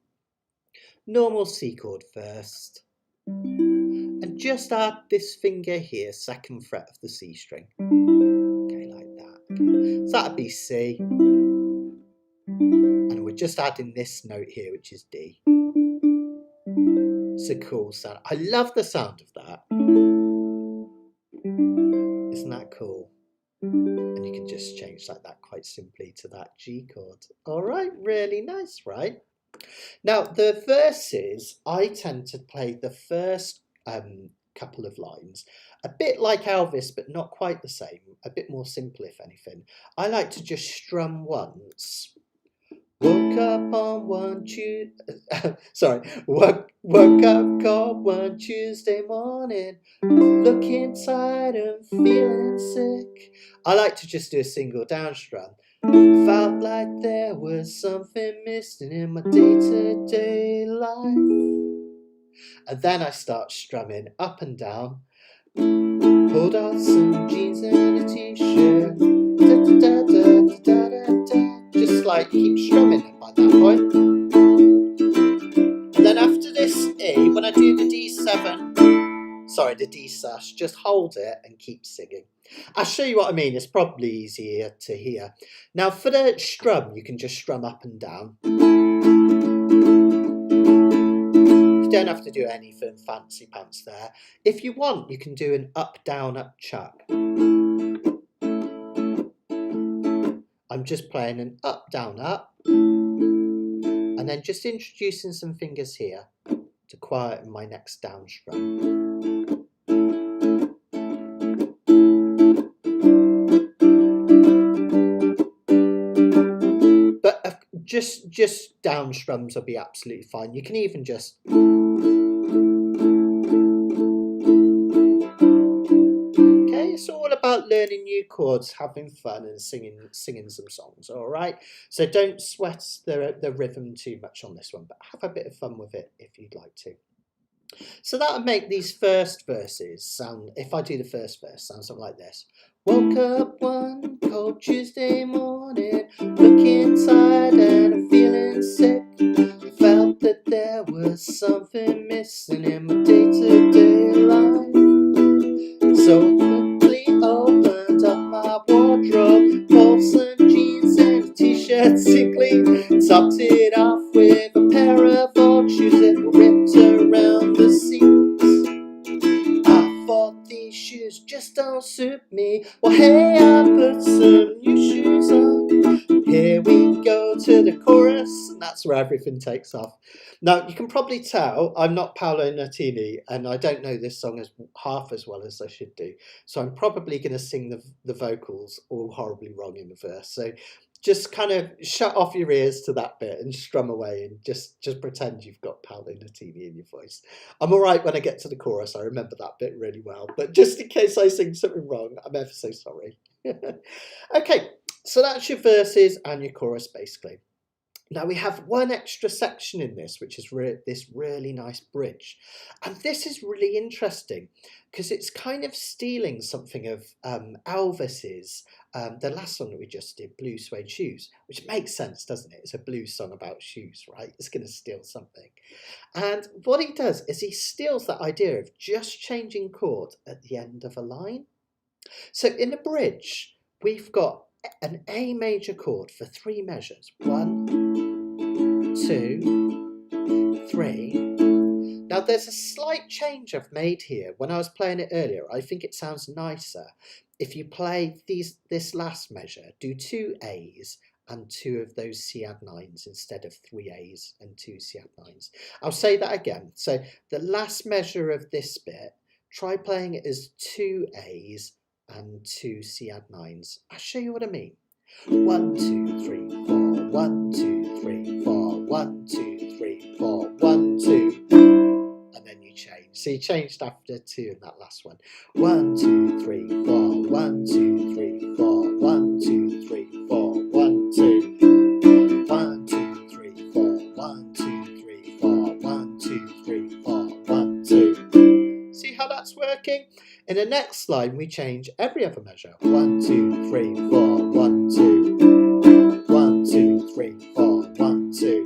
Normal C chord first. And just add this finger here, 2nd fret of the C string. Okay, like that. So that'd be C. And we're just adding this note here, which is D. It's a cool sound. I love the sound of that. Isn't that cool? And you can just change like that quite simply to that G chord. All right, really nice, right? Now, the verses, I tend to play the first couple of lines a bit like Elvis, but not quite the same. A bit more simple, if anything. I like to just strum once. Woke up on one woke up cold one Tuesday morning, looking tired and feeling sick. I like to just do a single down strum. I felt like there was something missing in my day-to-day life. And then I start strumming up and down. Pulled on some jeans and a t-shirt. Just like keep strumming by that point. And then after this E, when I do the D7, the D sus, just hold it and keep singing. I'll show you what I mean. It's probably easier to hear. Now for the strum, you can just strum up and down. You don't have to do anything fancy pants there. If you want, you can do an up, down, up, chuck. I'm just playing an up, down, up. And then just introducing some fingers here to quieten my next down strum. But just down strums will be absolutely fine. You can even just... Okay, it's all about learning new chords, having fun and singing some songs, all right? So don't sweat the rhythm too much on this one, but have a bit of fun with it if you'd like to. So that would make these first verses sound, if I do the first verse, sound something like this. Woke up one cold Tuesday morning, looking tired and I'm feeling sick. I felt that there was something missing in my day-to-day life. So I quickly opened up my wardrobe, pulled some jeans and a t-shirt sickly, topped it off with a pair of old shoes that were ripped around the seams. I thought these shoes just don't Well, hey, I put some new shoes on. Here we go to the chorus, and that's where everything takes off. Now, you can probably tell I'm not Paulo Nuttini, and I don't know this song as half as well as I should do. So I'm probably going to sing the vocals all horribly wrong in the verse. So just kind of shut off your ears to that bit and strum away and just pretend you've got Paulo Nuttini in your voice. I'm all right when I get to the chorus. I remember that bit really well. But just in case I sing something wrong, I'm ever so sorry. Okay, so that's your verses and your chorus basically. Now we have one extra section in this, which is this really nice bridge. And this is really interesting because it's kind of stealing something of Elvis's, the last song that we just did, Blue Suede Shoes, which makes sense, doesn't it? It's a blues song about shoes, right? It's going to steal something. And what he does is he steals that idea of just changing chord at the end of a line. So in the bridge, we've got an A major chord for 3 measures. 1, 2, 3. Now there's a slight change I've made here. When I was playing it earlier, I think it sounds nicer if you play this last measure, do 2 A's and 2 of those C-add 9s instead of 3 A's and 2 C-add 9s. I'll say that again. So the last measure of this bit, try playing it as 2 A's and 2 C-add 9s. I'll show you what I mean. 1, 2, 3, 4, 1, 2, 3, 4, 1, 2, 3, 4, 1, 2. And then you change. So you changed after 2 in that last one. 1, 2, 3, 4, 1, 2, 3, 4, 1, 2, 3, 4, 1, 2. 1, 2, 3, 4, 1, 2, 3, 4, 1, 2, 3, 4, 1, 2. See how that's working? In the next line, we change every other measure. 1, 2, 3, 4, 1, 2. 1, 2, 3, 4, 1, 2.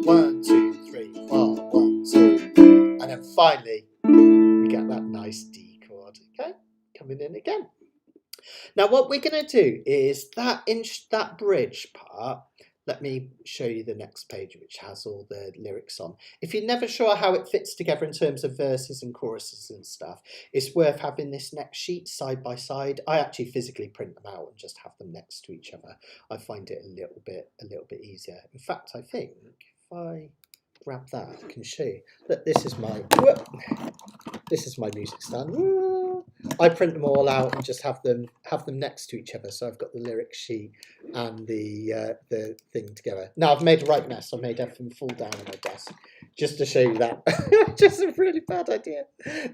1, 2, 3, 4, 1, 2. And then finally, we get that nice D chord, okay? Coming in again. Now what we're going to do is that bridge part. Let me show you the next page, which has all the lyrics on. If you're never sure how it fits together in terms of verses and choruses and stuff, it's worth having this next sheet side by side. I actually physically print them out and just have them next to each other. I find it a little bit easier. In fact, I think if I grab that, I can show you. Look, this is my music stand. I print them all out and just have them next to each other. So I've got the lyric sheet and the thing together. Now I've made a right mess. I made everything fall down on my desk just to show you that. Just a really bad idea.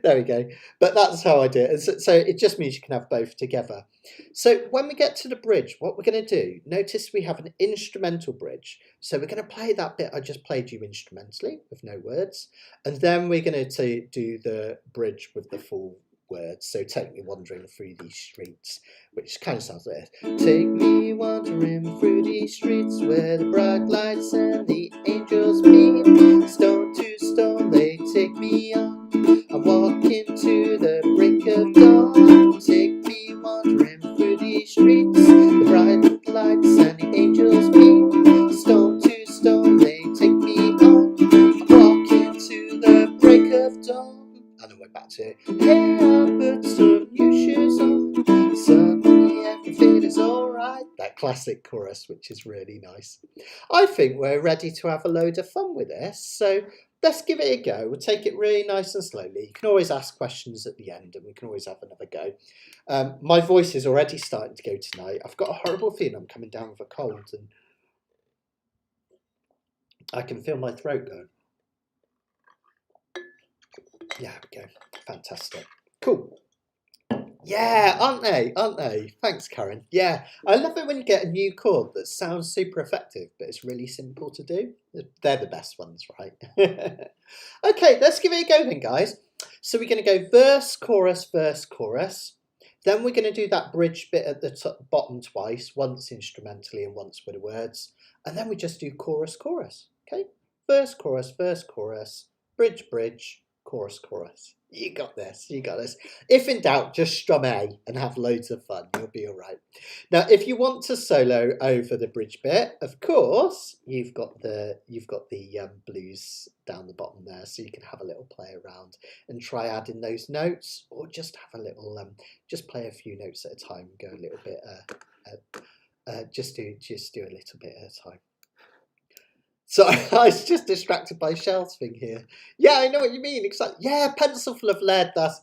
There we go. But that's how I do it. So it just means you can have both together. So when we get to the bridge, what we're going to do, notice we have an instrumental bridge. So we're going to play that bit I just played you instrumentally with no words. And then we're going to do the bridge with the full words. So take me wandering through these streets, which kind of sounds like this. Take me wandering through these streets where the bright lights and the angels meet. Stone to stone they take me on. I walk into the break of dawn. Take me wandering through these streets, the bright lights and the angels meet. Stone to stone they take me on. I walk into the break of dawn. And then we're back to, hey, I put some new shoes on. Suddenly everything is alright. That classic chorus, which is really nice. I think we're ready to have a load of fun with this. So let's give it a go. We'll take it really nice and slowly. You can always ask questions at the end and we can always have another go. My voice is already starting to go tonight. I've got a horrible feeling I'm coming down with a cold and I can feel my throat going. Yeah, we go. Fantastic. Cool. Yeah, aren't they? Aren't they? Thanks, Karen. Yeah, I love it when you get a new chord that sounds super effective, but it's really simple to do. They're the best ones, right? Okay, let's give it a go then, guys. So we're going to go verse, chorus. Then we're going to do that bridge bit at the bottom twice, once instrumentally and once with the words. And then we just do chorus. Okay? Verse, chorus, bridge, chorus. You got this, you got this. If in doubt, just strum A and have loads of fun. You'll be all right. Now, if you want to solo over the bridge bit, of course, you've got the blues down the bottom there, so you can have a little play around and try adding those notes, or just have a little just play a few notes at a time. Go a little bit just do a little bit at a time. So I was just distracted by Shell's thing here. Yeah, I know what you mean. Exactly. Yeah, pencil full of lead. That's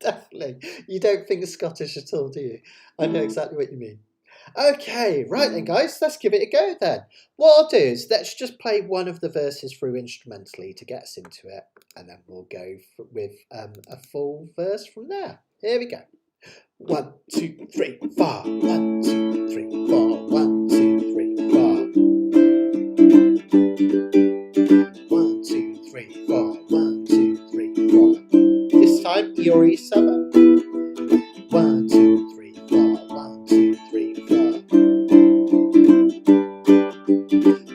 definitely. You don't think it's Scottish at all, do you? I know exactly what you mean. Okay, right then, guys. Let's give it a go then. What I'll do is let's just play one of the verses through instrumentally to get us into it, and then we'll go with a full verse from there. Here we go. 1, 2, 3, 4. 1, 2, 3, 4. 1, 2, 3, 4. 1, 2, 3, 4. 1, 2, 3, 4. This time, E or E7. 1, 2, 3, 4. 1, 2, 3, 4.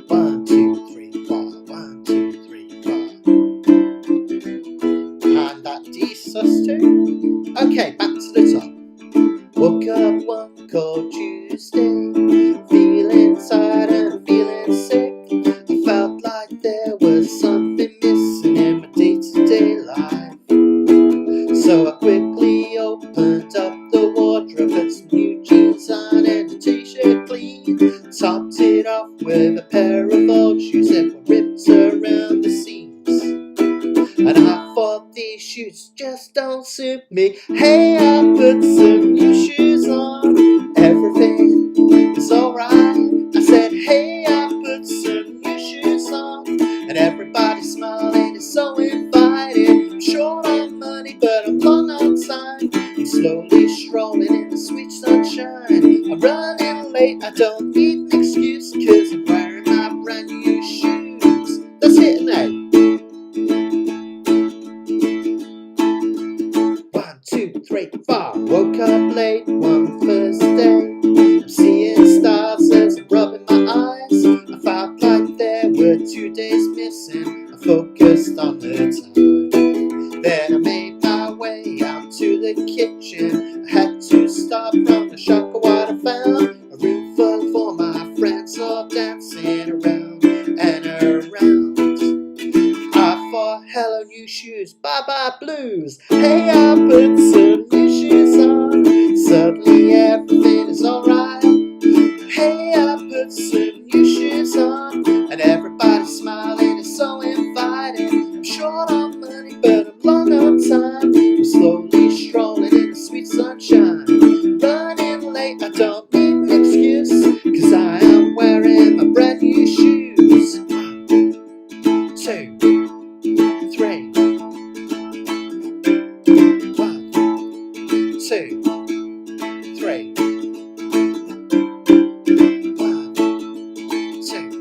1, 2, 3, 4. 1, 2, 3, 4. And that D sus2. Okay, back to the top. Woke up one cold Tuesday, feeling tired and feeling sick. I felt like there was something missing in my day-to-day life. So I quickly opened up the wardrobe, put some new jeans on and a t-shirt clean. Topped it off with a pair of old shoes that were ripped around the seams. And I thought these shoes just don't suit me. Hey, I put some new shoes on. Everything is alright. I said, hey, I put some new shoes on. And everybody's smiling, it's so inviting. I'm short on money, but I'm long on time. I'm slowly strolling in the sweet sunshine. I'm running late, I don't need an excuse, cause I'm wearing my brand new shoes. Let's hit it now. 1, 2, 3, 4. Woke up late one Thursday. I'm seeing stars as I'm rubbing my eyes. I felt like there were 2 days missing. I focused on the time. Then I made my way out to the kitchen. I had to stop from the shock of what I found. A room full of all my friends all dancing around and around. I thought, hello new shoes, bye bye blues. Hey, I put some new shoes on. Suddenly everything is alright. Hey, I put some new shoes on. And everybody's smiling, it's so inviting. I'm short on money, but I'm long on time. I'm slowly strolling in the sweet sunshine. Running late, I don't need an excuse, cause I am wearing my brand new shoes. 1, 2, 3. 1, 2, 3. 1, 2, 1, 2.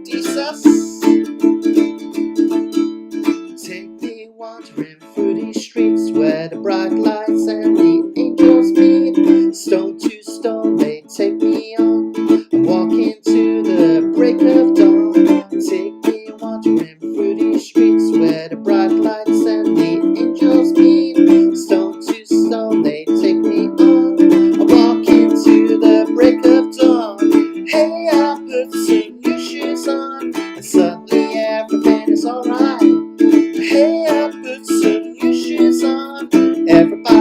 Jesus. Take me wandering through these streets where the bright lights and the angels meet. Stone to stone they take me on. I'm walking to the break of dawn. Take me wandering through these streets where the bright lights and the angels meet. Stone to stone they take me on. I'm walking to the break of dawn. Hey, I put some new shoes on. And suddenly everything is alright. Hey, I put some new shoes on. Everybody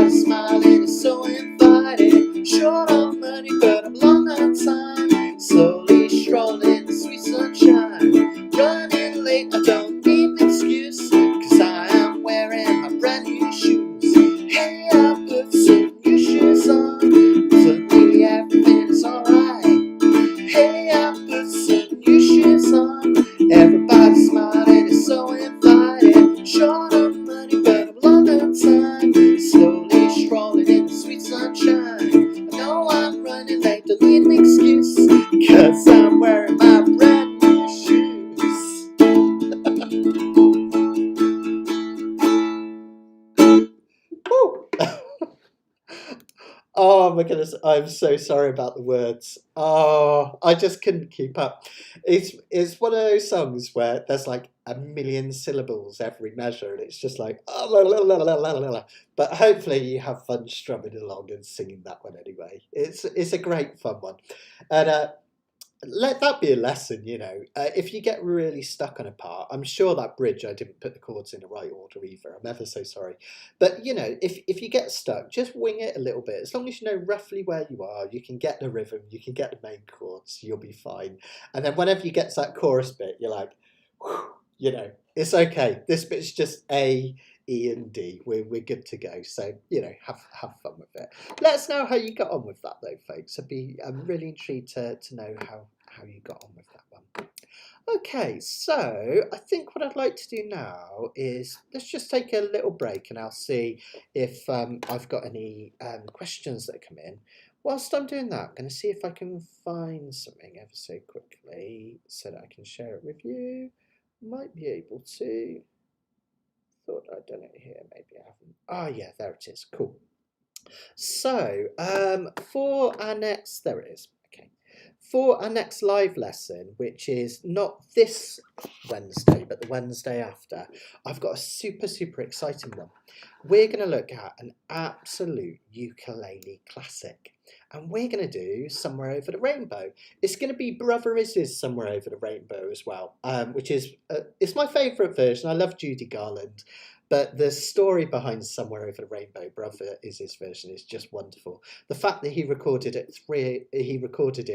Oh my goodness, I'm so sorry about the words. Oh, I just couldn't keep up. It's one of those songs where there's like a million syllables every measure, and it's just like oh, la, la, la, la, la, la, la. But hopefully you have fun strumming along and singing that one anyway. It's a great fun one, and let that be a lesson, you know. If you get really stuck on a part, I'm sure that bridge I didn't put the chords in the right order either. I'm ever so sorry. But you know, if you get stuck, just wing it a little bit. As long as you know roughly where you are, you can get the rhythm, you can get the main chords, you'll be fine. And then whenever you get to that chorus bit, you're like, whew, you know, it's okay. This bit's just A, E, and D. We're good to go. So you know, have fun with it. Let us know how you got on with that though, folks. I'm really intrigued to know how you got on with that one. Okay, so I think what I'd like to do now is let's just take a little break and I'll see if I've got any questions that come in. Whilst I'm doing that, I'm going to see if I can find something ever so quickly so that I can share it with you. Might be able to. Thought I'd done it here, maybe I haven't. Ah, yeah, there it is. Cool. So, for our next, there it is. Okay. For our next live lesson, which is not this Wednesday, but the Wednesday after, I've got a super exciting one. We're going to look at an absolute ukulele classic. And we're going to do Somewhere Over the Rainbow. It's going to be Brother Iz's Somewhere Over the Rainbow as well, which is, it's my favourite version. I love Judy Garland. But the story behind Somewhere Over the Rainbow, Brother Izzy's version, is just wonderful. The fact that he recorded it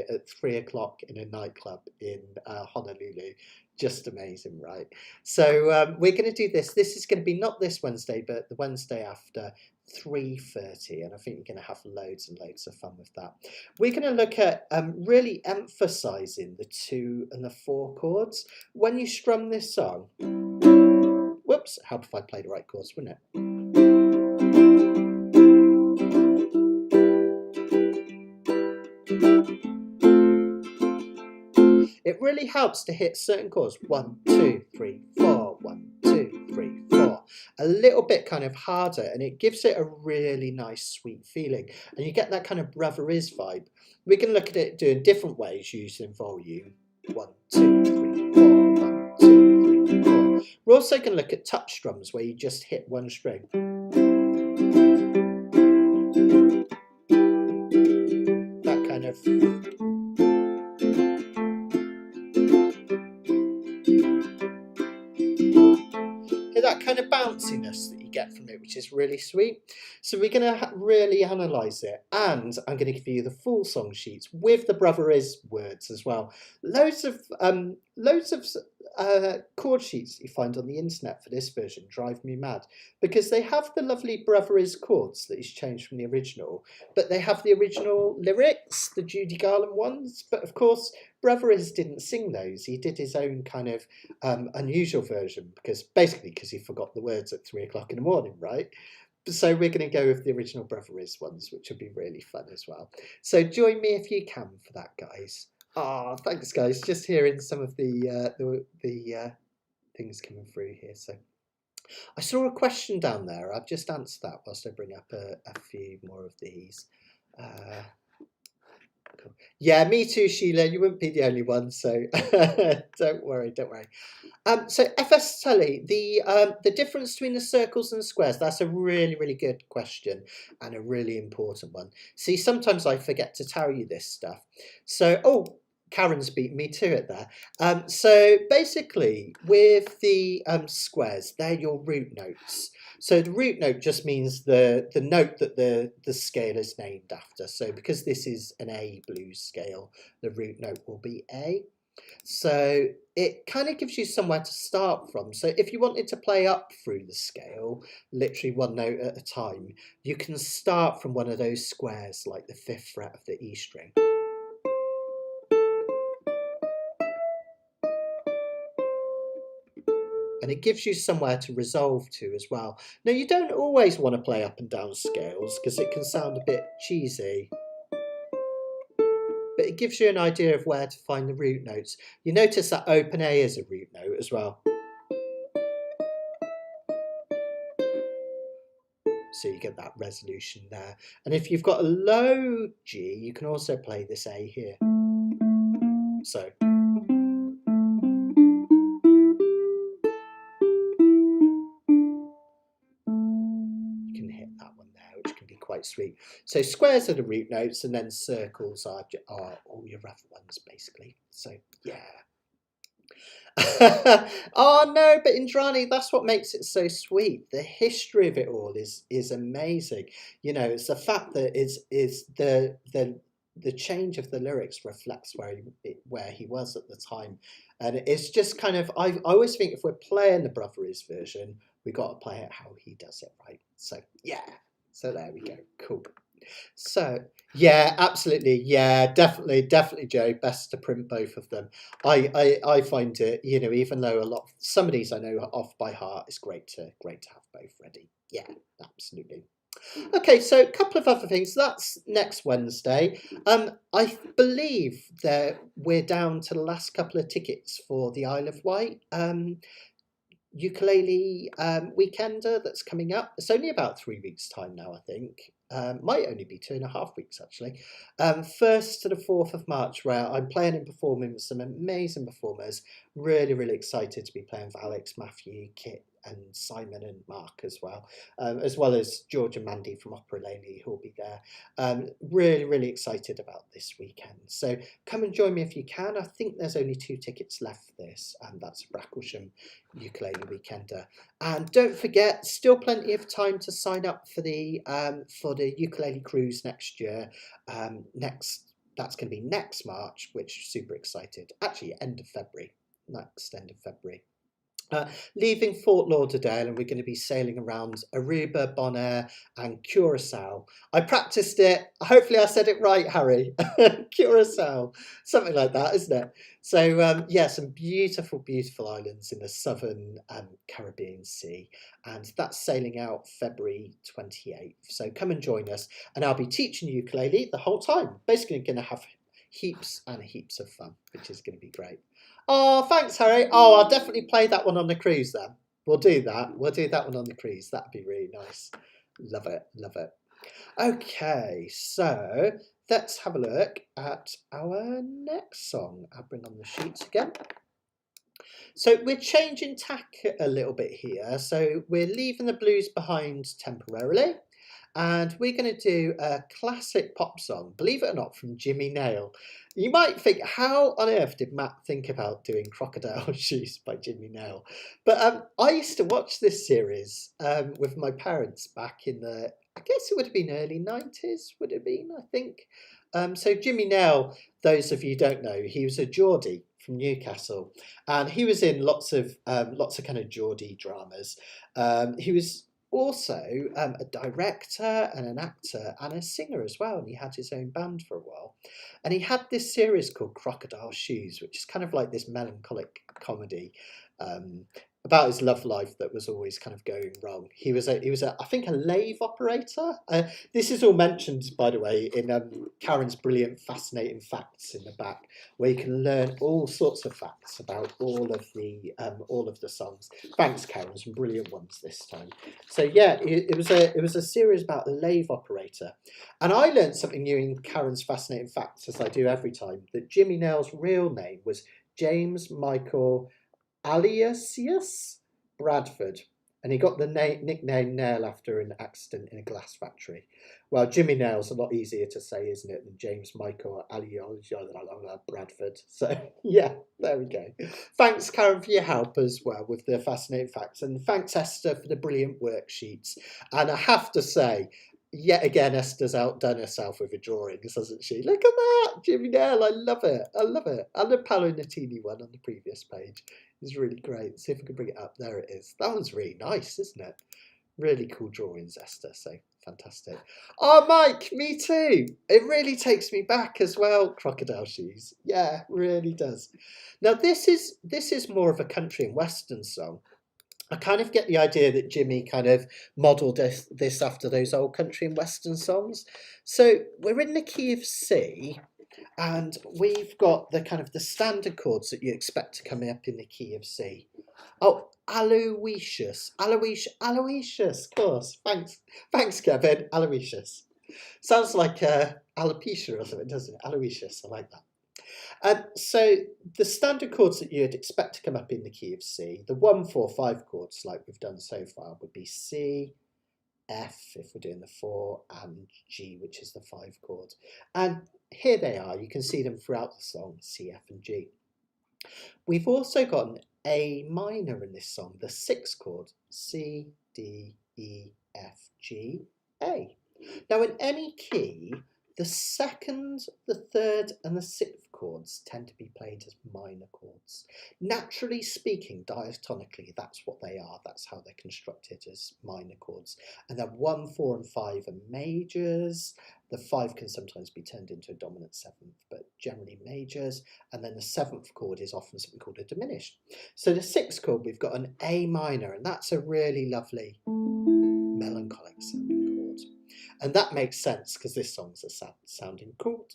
at 3 o'clock in a nightclub in Honolulu, just amazing, right? So we're going to do this. This is going to be not this Wednesday, but the Wednesday after, 3:30, and I think you're going to have loads and loads of fun with that. We're going to look at really emphasising the 2 and the 4 chords. When you strum this song, whoops, help if I play the right chords, wouldn't it? It really helps to hit certain chords. 1, 2, 3, 4, 1, 2, 3, 4. A little bit kind of harder, and it gives it a really nice, sweet feeling. And you get that kind of Brother Is vibe. We can look at it doing different ways using volume. 1, 2, 3, 4, 1, 2, 3, 4. We're also going to look at touch strums where you just hit one string. That kind of... that kind of bounciness that you get from it, which is really sweet. So we're going to really analyse it, and I'm going to give you the full song sheets with the Brother Is words as well. Loads of chord sheets that you find on the internet for this version drive me mad, because they have the lovely Brother Is chords that he's changed from the original, but they have the original lyrics, the Judy Garland ones, but of course Brother Is didn't sing those. He did his own kind of unusual version, because he forgot the words at 3 o'clock in the morning, right? So we're going to go with the original Brother Is ones, which will be really fun as well. So join me if you can for that, guys. Ah, thanks, guys. Just hearing some of the things coming through here. So I saw a question down there. I've just answered that whilst I bring up a few more of these. Cool. Yeah, me too, Sheila. You wouldn't be the only one, so don't worry. So FS Tully, the difference between the circles and the squares, that's a really good question and a really important one. See, sometimes I forget to tell you this stuff. So, oh, Karen's beat me to it there. So basically, with the squares, they're your root notes. So the root note just means the note that the scale is named after. So because this is an A blues scale, the root note will be A. So it kind of gives you somewhere to start from. So if you wanted to play up through the scale, literally one note at a time, you can start from one of those squares, like the 5th fret of the E string. And it gives you somewhere to resolve to as well. Now, you don't always want to play up and down scales because it can sound a bit cheesy. But it gives you an idea of where to find the root notes. You notice that open A is a root note as well. So you get that resolution there. And if you've got a low G, you can also play this A here. So. You can hit that one there, which can be quite sweet. So squares are the root notes, and then circles are all your rough ones, basically. So, yeah. Oh no, but Indrani, that's what makes it so sweet. The history of it all is amazing. You know, it's the fact that is the change of the lyrics reflects where he was at the time, and it's just kind of I always think if we're playing the Brother Is version, we got to play it how he does it, right? So yeah, so there we go, cool. So yeah, absolutely, yeah, definitely, Joe. Best to print both of them. I find it, you know, even though some of these I know off by heart, it's great to have both ready. Yeah, absolutely. Okay, so a couple of other things. That's next Wednesday. I believe that we're down to the last couple of tickets for the Isle of Wight ukulele weekender that's coming up. It's only about 3 weeks time now, I think. Might only be 2.5 weeks actually. 1st to the 4th of March, where I'm playing and performing with some amazing performers. Really, really excited to be playing with Alex, Matthew, Kit, and Simon and Mark as well as George and Mandy from Opera Lady who will be there. Really, really excited about this weekend. So come and join me if you can. I think there's only 2 tickets left for this, and that's Bracklesham Ukulele Weekender. And don't forget, still plenty of time to sign up for the ukulele cruise next year. That's going to be next March, which super excited. Actually, end of February. Leaving Fort Lauderdale, and we're going to be sailing around Aruba, Bonaire and Curacao. I practiced it. Hopefully I said it right, Harry. Curacao, something like that, isn't it? So yeah, some beautiful, beautiful islands in the southern Caribbean Sea, and that's sailing out February 28th. So come and join us, and I'll be teaching ukulele the whole time. Basically going to have heaps and heaps of fun, which is going to be great. Oh, thanks, Harry. Oh, I'll definitely play that one on the cruise then. We'll do that. We'll do that one on the cruise. That'd be really nice. Love it. Love it. Okay, so let's have a look at our next song. I'll bring on the sheets again. So we're changing tack a little bit here. So we're leaving the blues behind temporarily. And we're going to do a classic pop song, believe it or not, from Jimmy Nail. You might think, how on earth did Matt think about doing Crocodile Shoes by Jimmy Nail? But I used to watch this series with my parents back in I guess it would have been early 90s, would it have been, I think. So Jimmy Nail, those of you who don't know, he was a Geordie from Newcastle, and he was in lots of kind of Geordie dramas. He was also a director and an actor and a singer as well, and he had his own band for a while, and he had this series called Crocodile Shoes, which is kind of like this melancholic comedy about his love life that was always kind of going wrong. He was I think a lathe operator. This is all mentioned, by the way, in Karen's brilliant fascinating facts in the back, where you can learn all sorts of facts about all of the songs. Thanks, Karen, some brilliant ones this time. So yeah, it was a series about a lathe operator, and I learned something new in Karen's fascinating facts, as I do every time, that Jimmy Nail's real name was James Michael Aliasius Bradford, and he got the nickname Nail after an accident in a glass factory. Well, Jimmy Nail's a lot easier to say, isn't it, than James Michael Aliasius Bradford. So yeah, there we go. Thanks, Karen, for your help as well with the fascinating facts, and thanks, Esther, for the brilliant worksheets. And I have to say, yet again, Esther's outdone herself with her drawings, hasn't she? Look at that, Jimmy Nail. I love it. And the Paulo Nuttini one on the previous page is really great. See if I can bring it up. There it is. That one's really nice, isn't it? Really cool drawings, Esther. So fantastic. Oh, Mike, me too. It really takes me back as well. Crocodile Shoes. Yeah, really does. Now this is more of a country and western song. I kind of get the idea that Jimmy kind of modelled this after those old country and western songs. So we're in the key of C, and we've got the kind of the standard chords that you expect to come up in the key of C. Oh, Aloysius. Aloysius, of course. Thanks, Kevin. Aloysius. Sounds like alopecia or something, doesn't it? Aloysius, I like that. So the standard chords that you'd expect to come up in the key of C, the 1, 4, 5 chords like we've done so far would be C, F if we're doing the 4, and G, which is the 5 chord. And here they are. You can see them throughout the song, C, F and G. We've also got an A minor in this song, the 6 chord, C, D, E, F, G, A. Now in any key, the 2nd, the 3rd and the 6th chords tend to be played as minor chords. Naturally speaking, diatonically, that's what they are. That's how they're constructed, as minor chords. And then 1, 4 and 5 are majors. The 5 can sometimes be turned into a dominant 7th, but generally majors. And then the 7th chord is often something called a diminished. So the 6th chord, we've got an A minor, and that's a really lovely melancholic sounding chord. And that makes sense because this song's a sad sounding chord.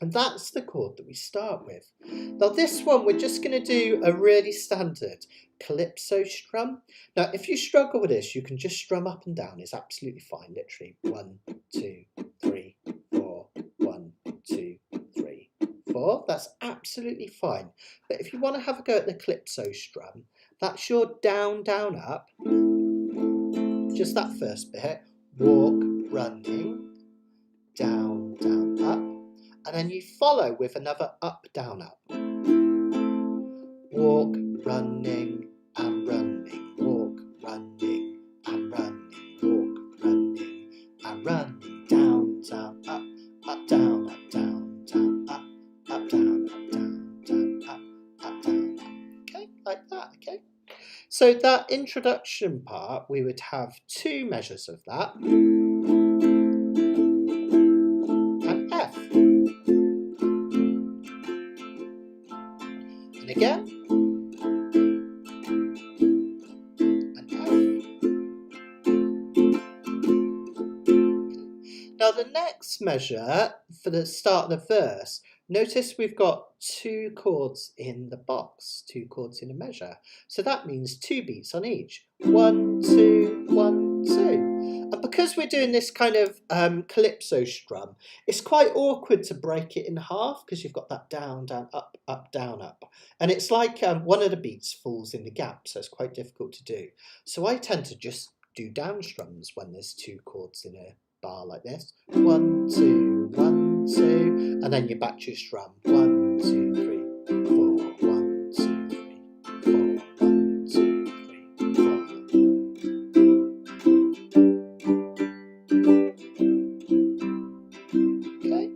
And that's the chord that we start with. Now this one, we're just going to do a really standard calypso strum. Now if you struggle with this, you can just strum up and down. It's absolutely fine, literally 1, 2, 3, 4, 1, 2, 3, 4. That's absolutely fine. But if you want to have a go at the calypso strum, that's your down, down, up. Just that first bit. Walk, running, down, down, up. And then you follow with another up, down, up. Walk, running, and running. Walk, running, and running. Walk, running, and running. Down, down, up, up, down, up, down, down, up, up, down, up, down, down, up, down, up. Okay, like that, okay? So that introduction part, we would have 2 measures of that. And F. And again. And F. Now the next measure for the start of the verse, notice we've got 2 chords in the box, 2 chords in a measure. So that means 2 beats on each. 1, 2, 1, 2. And because we're doing this kind of calypso strum, it's quite awkward to break it in half because you've got that down, down, up, up, down, up. And it's like one of the beats falls in the gap, so it's quite difficult to do. So I tend to just do down strums when there's 2 chords in a bar like this. 1, 2, 1, 2, and then you back to your strum. 1, 2, 3, 4. 1, 2, 3, 4. 1, 2, 3, 4. Okay,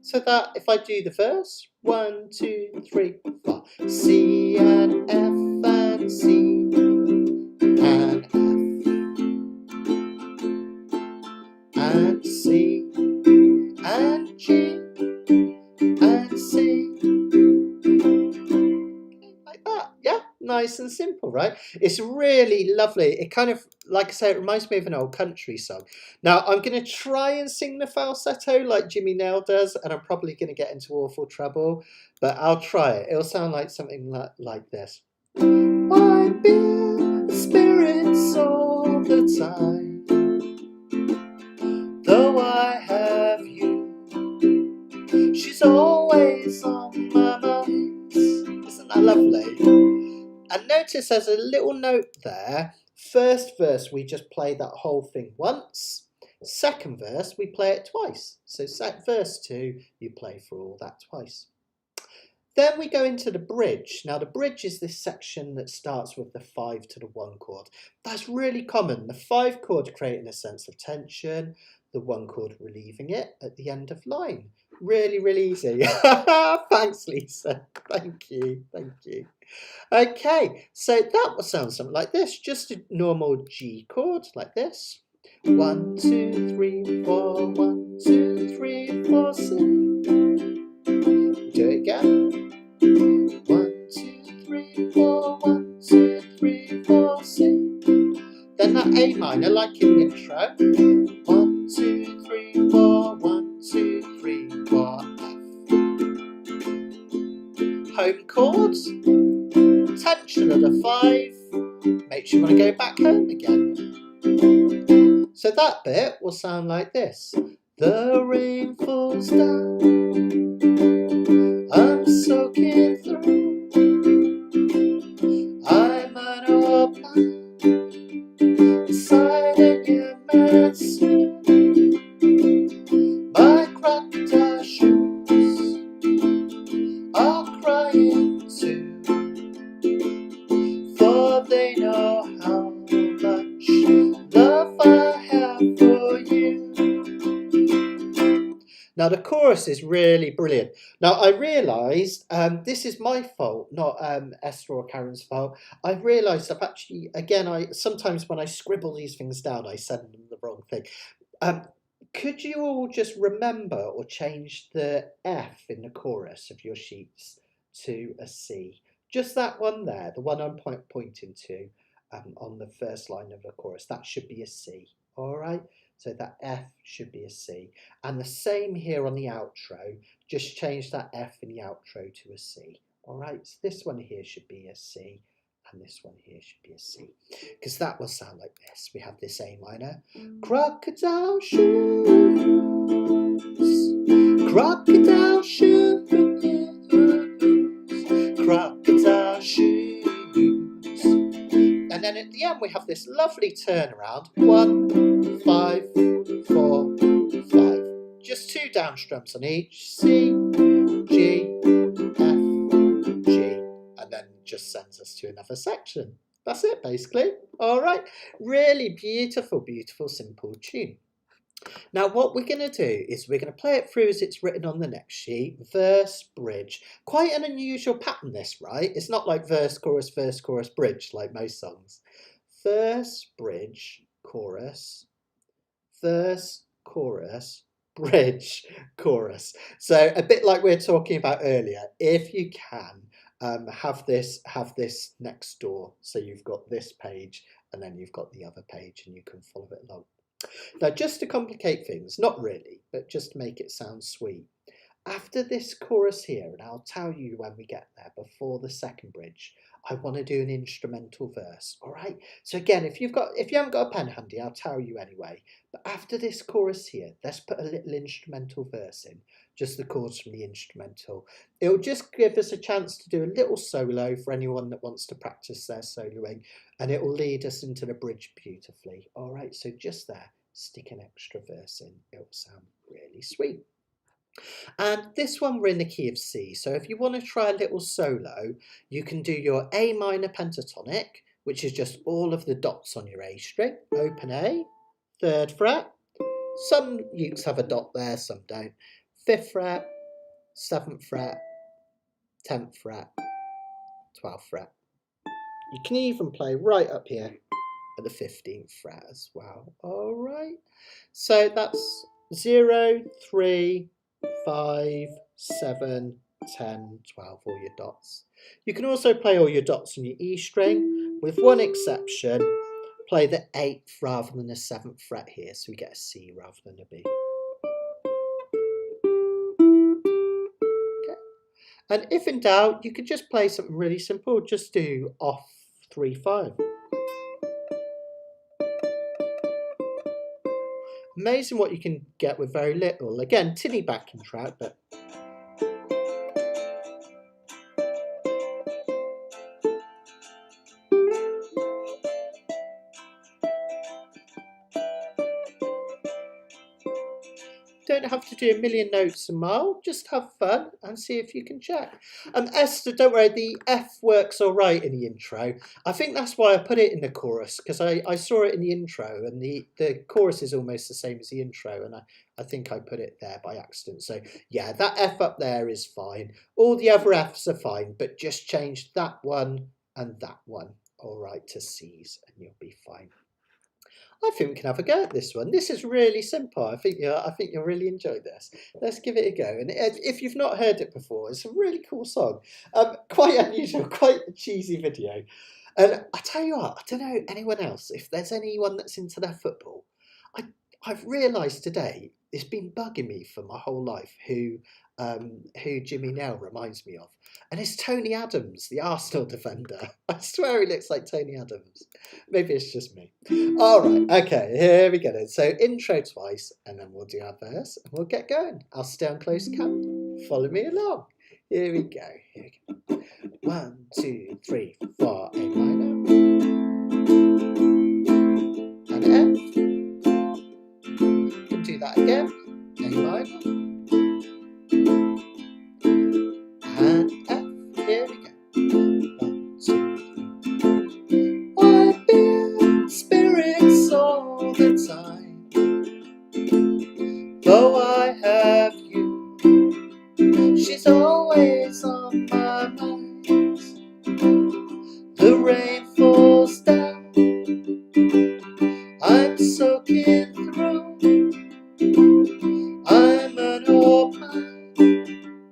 so that if I do the verse, 1, 2, 3, 4. C and F and C and F and C and G and C. Like that, yeah? Nice and simple, right? It's really lovely. It kind of, like I say, it reminds me of an old country song. Now, I'm going to try and sing the falsetto like Jimmy Nail does, and I'm probably going to get into awful trouble, but I'll try it. It'll sound like something like this. I bear the spirits all the time. Though I have you, she's always on my mind. Isn't that lovely? And notice there's a little note there. First verse, we just play that whole thing once. Second verse, we play it twice. So verse 2, you play for all that twice. Then we go into the bridge. Now the bridge is this section that starts with the 5 to the 1 chord. That's really common. The 5 chord creating a sense of tension, the 1 chord relieving it at the end of line. Really, really easy. Thanks, Lisa. Thank you. Thank you. Okay, so that will sound something like this. Just a normal G chord like this. 1, 2, 3, 4. 1, 2, 3, 4, 6. Do it again. 1, 2, 3, 4. 1, 2, 3, 4, 6. Then that A minor, like in the intro. 1, 2, 3, 4. 1, 2, 3, 4. F. Home chords. intention of the 5 makes you want to go back home again. So that bit will sound like this. The rain falls down, I'm soaking through, I'm an old man inside a young man's suit. My crocodile shoes are crying too, for they know how much love I have for you. Now the chorus is really brilliant. Now I realised this is my fault, not Esther or Karen's fault. I realised I've actually, again, sometimes when I scribble these things down, I send them the wrong thing. Could you all just remember or change the F in the chorus of your sheets to a C? Just that one there, the one I'm pointing to on the first line of the chorus, that should be a C, all right? So that F should be a C. And the same here on the outro, just change that F in the outro to a C, all right? So this one here should be a C, and this one here should be a C, because that will sound like this. We have this A minor. Crocodile shoes, crocodile shoes, crocodile shoes. And then at the end we have this lovely turnaround. 1, 5, 4, 5. Just 2 down strums on each. C, G, F, G. And then just sends us to another section. That's it basically. All right. Really beautiful, beautiful, simple tune. Now what we're going to do is we're going to play it through as it's written on the next sheet. Verse, bridge. Quite an unusual pattern this, right? It's not like verse, chorus, bridge like most songs. Verse, bridge, chorus. Verse, chorus, bridge, chorus. So a bit like we were talking about earlier, if you can, have this next door. So you've got this page and then you've got the other page and you can follow it along. Now, just to complicate things, not really, but just to make it sound sweet. After this chorus here, and I'll tell you when we get there, before the second bridge, I want to do an instrumental verse, all right? So again, if you haven't got a pen handy, I'll tell you anyway. But after this chorus here, let's put a little instrumental verse in, just the chords from the instrumental. It'll just give us a chance to do a little solo for anyone that wants to practice their soloing, and it will lead us into the bridge beautifully, all right? So just there, stick an extra verse in. It'll sound really sweet. And this one we're in the key of C, so if you want to try a little solo, you can do your A minor pentatonic, which is just all of the dots on your A string, open A, 3rd fret, some ukes have a dot there, some don't, 5th fret, 7th fret, 10th fret, 12th fret. You can even play right up here at the 15th fret as well, alright? So that's 0, 3, 5, 7, 10, 12, all your dots. You can also play all your dots on your E string, with one exception, play the 8th rather than the 7th fret here, so we get a C rather than a B. Okay. And if in doubt, you could just play something really simple, just do off 3, 5. Amazing what you can get with very little. Again, tinny backing track, but don't have to do a million notes a mile, just have fun and see if you can check. Esther, don't worry, the F works all right in the intro. I think that's why I put it in the chorus, because I saw it in the intro and the chorus is almost the same as the intro, and I think I put it there by accident. So yeah, that F up there is fine. All the other Fs are fine, but just change that one and that one, all right, to Cs and you'll be fine. I think we can have a go at this one. This is really simple. I think you'll really enjoy this. Let's give it a go. And if you've not heard it before, it's a really cool song. Quite unusual, quite a cheesy video. And I tell you what, I don't know anyone else, if there's anyone that's into their football, I've realised today, it's been bugging me for my whole life who Jimmy Nail reminds me of. And it's Tony Adams, the Arsenal defender. I swear he looks like Tony Adams. Maybe it's just me. All right, okay, here we go then. So intro twice, and then we'll do our verse, and we'll get going. I'll stay on close count. Follow me along. Here we go. Here we go. 1, 2, 3, 4, A minor. And F. Can do that again. A minor. And F. Here we go. 1, 2, 3. I've been spirits all the time, though I have you. She's always on my mind. The rain falls down, I'm soaking through. I'm an old man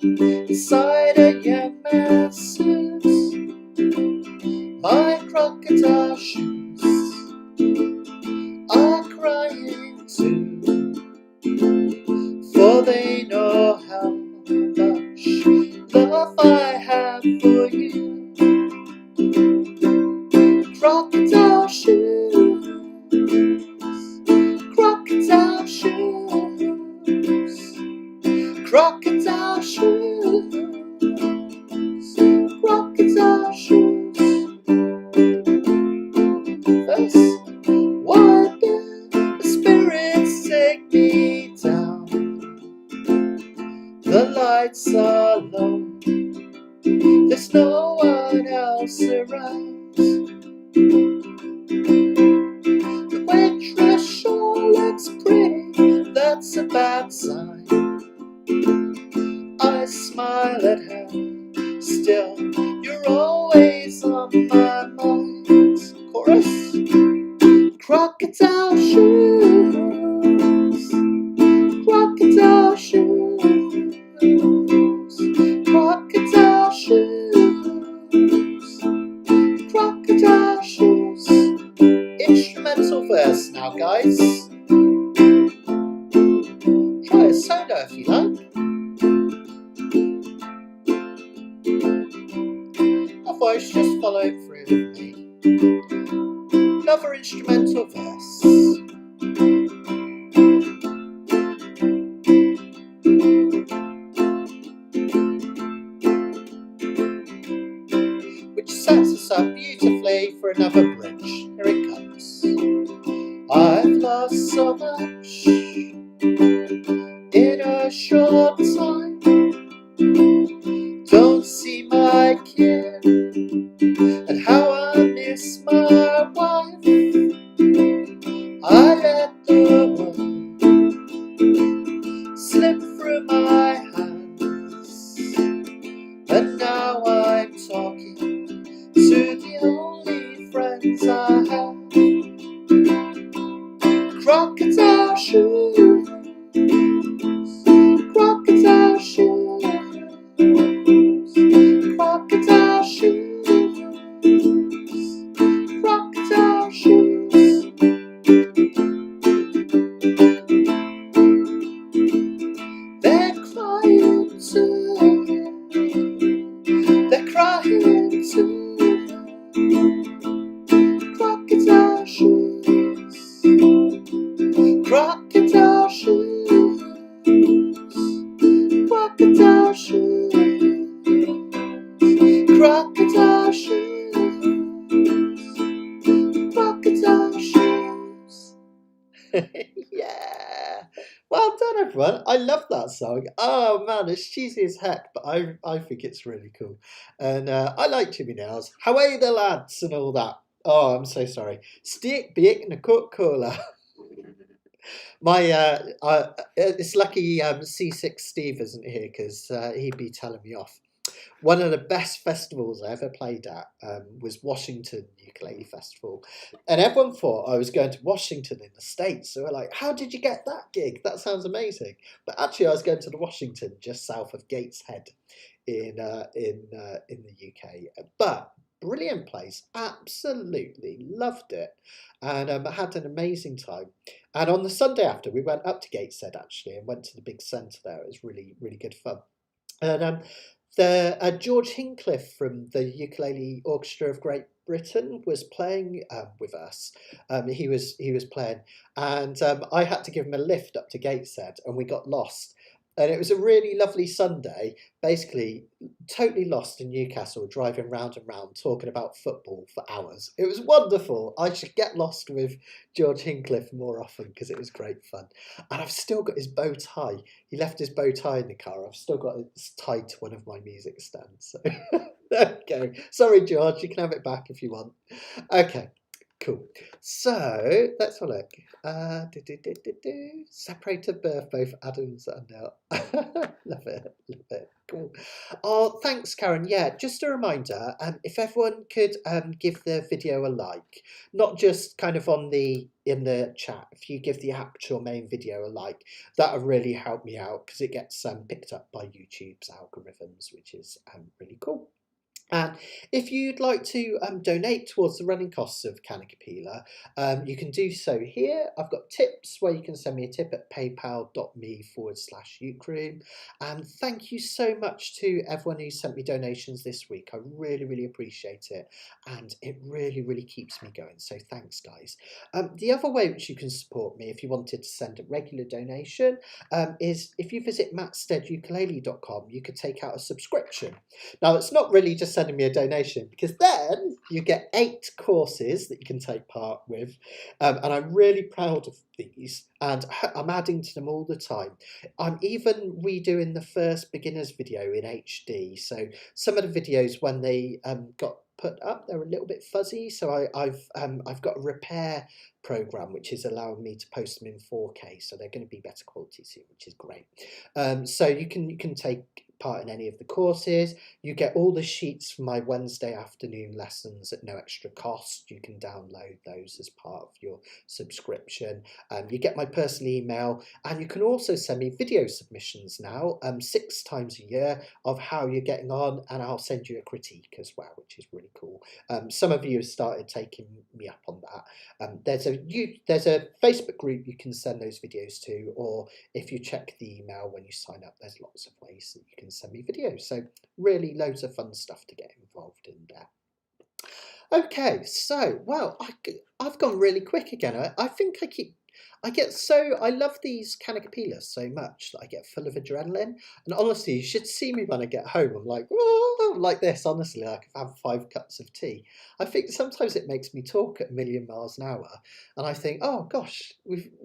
inside a young man's suit. My crocodile shoes are crying too, for they know how much love I have for you. Crocodile shoes, crocodile shoes, crocodile shoes, crocodile shoes. First, why did the spirits take me down? The lights are low, there's no one else around. The waitress sure looks pretty, that's a bad sign. I smile at her, still you're always on my mind. Chorus. Crocodile shoes, crocodile shoes, crocodile shoes, crocodile shoes. Instrumental verse now, guys. Try a solo if you like. Otherwise, just follow it through with me. Another instrumental verse. Which sets us up beautifully for another bridge. Here it comes. I've lost so much in a short time. Don't see my kid, and how I miss my wife. I let the world slip through my hands, and now I'm talking to the only friends I have. Crocodile shoes, crocodile shoes, crocodile shoes, crocodile shoes. They're crying too, they're crying too. Crocodile shoes, crocodile shoes, crocodile shoes, crocodile shoes, crocodile shoes. Yeah, well done everyone. I love that song. Oh man, it's cheesy as heck, but I think it's really cool. And I like Jimmy Nails. How are the lads and all that? Oh, I'm so sorry. Stick bake in a Coca-Cola. My it's lucky C6 Steve isn't here because he'd be telling me off. One of the best festivals I ever played at was Washington Ukulele Festival. And everyone thought I was going to Washington in the States. So we're like, how did you get that gig? That sounds amazing. But actually I was going to the Washington just south of Gateshead in the UK. But brilliant place, absolutely loved it, and I had an amazing time. And on the Sunday after, we went up to Gateshead actually and went to the big centre there. It was really, really good fun. And the George Hincliffe from the Ukulele Orchestra of Great Britain was playing with us. He was playing, and I had to give him a lift up to Gateshead, and we got lost. And it was a really lovely Sunday, basically totally lost in Newcastle, driving round and round, talking about football for hours. It was wonderful. I should get lost with George Hincliffe more often because it was great fun. And I've still got his bow tie. He left his bow tie in the car. I've still got it tied to one of my music stands. So there we go. Sorry, George, you can have it back if you want. Okay. Cool. So let's have a look. Separated birth, both Adams and Nell. Love it. Love it. Cool. Oh, thanks, Karen. Yeah, just a reminder. If everyone could give the video a like, not just kind of in the chat. If you give the actual main video a like, that would really help me out because it gets picked up by YouTube's algorithms, which is really cool. And if you'd like to donate towards the running costs of Kanikapila, you can do so here. I've got tips where you can send me a tip at paypal.me/ukeroom. And thank you so much to everyone who sent me donations this week. I really, really appreciate it. And it really, really keeps me going. So thanks, guys. The other way which you can support me if you wanted to send a regular donation is if you visit mattsteadukulele.com, you could take out a subscription. Now, it's not really just sending me a donation because then you get 8 courses that you can take part with, and I'm really proud of these and I'm adding to them all the time. I'm even redoing the first beginners video in HD, so some of the videos when they got put up, they're a little bit fuzzy, so I've got a repair program which is allowing me to post them in 4K, so they're going to be better quality soon, which is great. So you can take part in any of the courses. You get all the sheets for my Wednesday afternoon lessons at no extra cost. You can download those as part of your subscription. You get my personal email, and you can also send me video submissions now 6 times a year of how you're getting on, and I'll send you a critique as well, which is really cool. Some of you have started taking me up on that. There's a Facebook group you can send those videos to, or if you check the email when you sign up, there's lots of ways that you can send me videos. So really loads of fun stuff to get involved in there. Okay, so well, I've gone really quick again. I think I love these Kanikapila so much that I get full of adrenaline. And honestly, you should see me when I get home. I'm like, whoa, like this, honestly, like I've had 5 cups of tea. I think sometimes it makes me talk at a million miles an hour. And I think, oh gosh,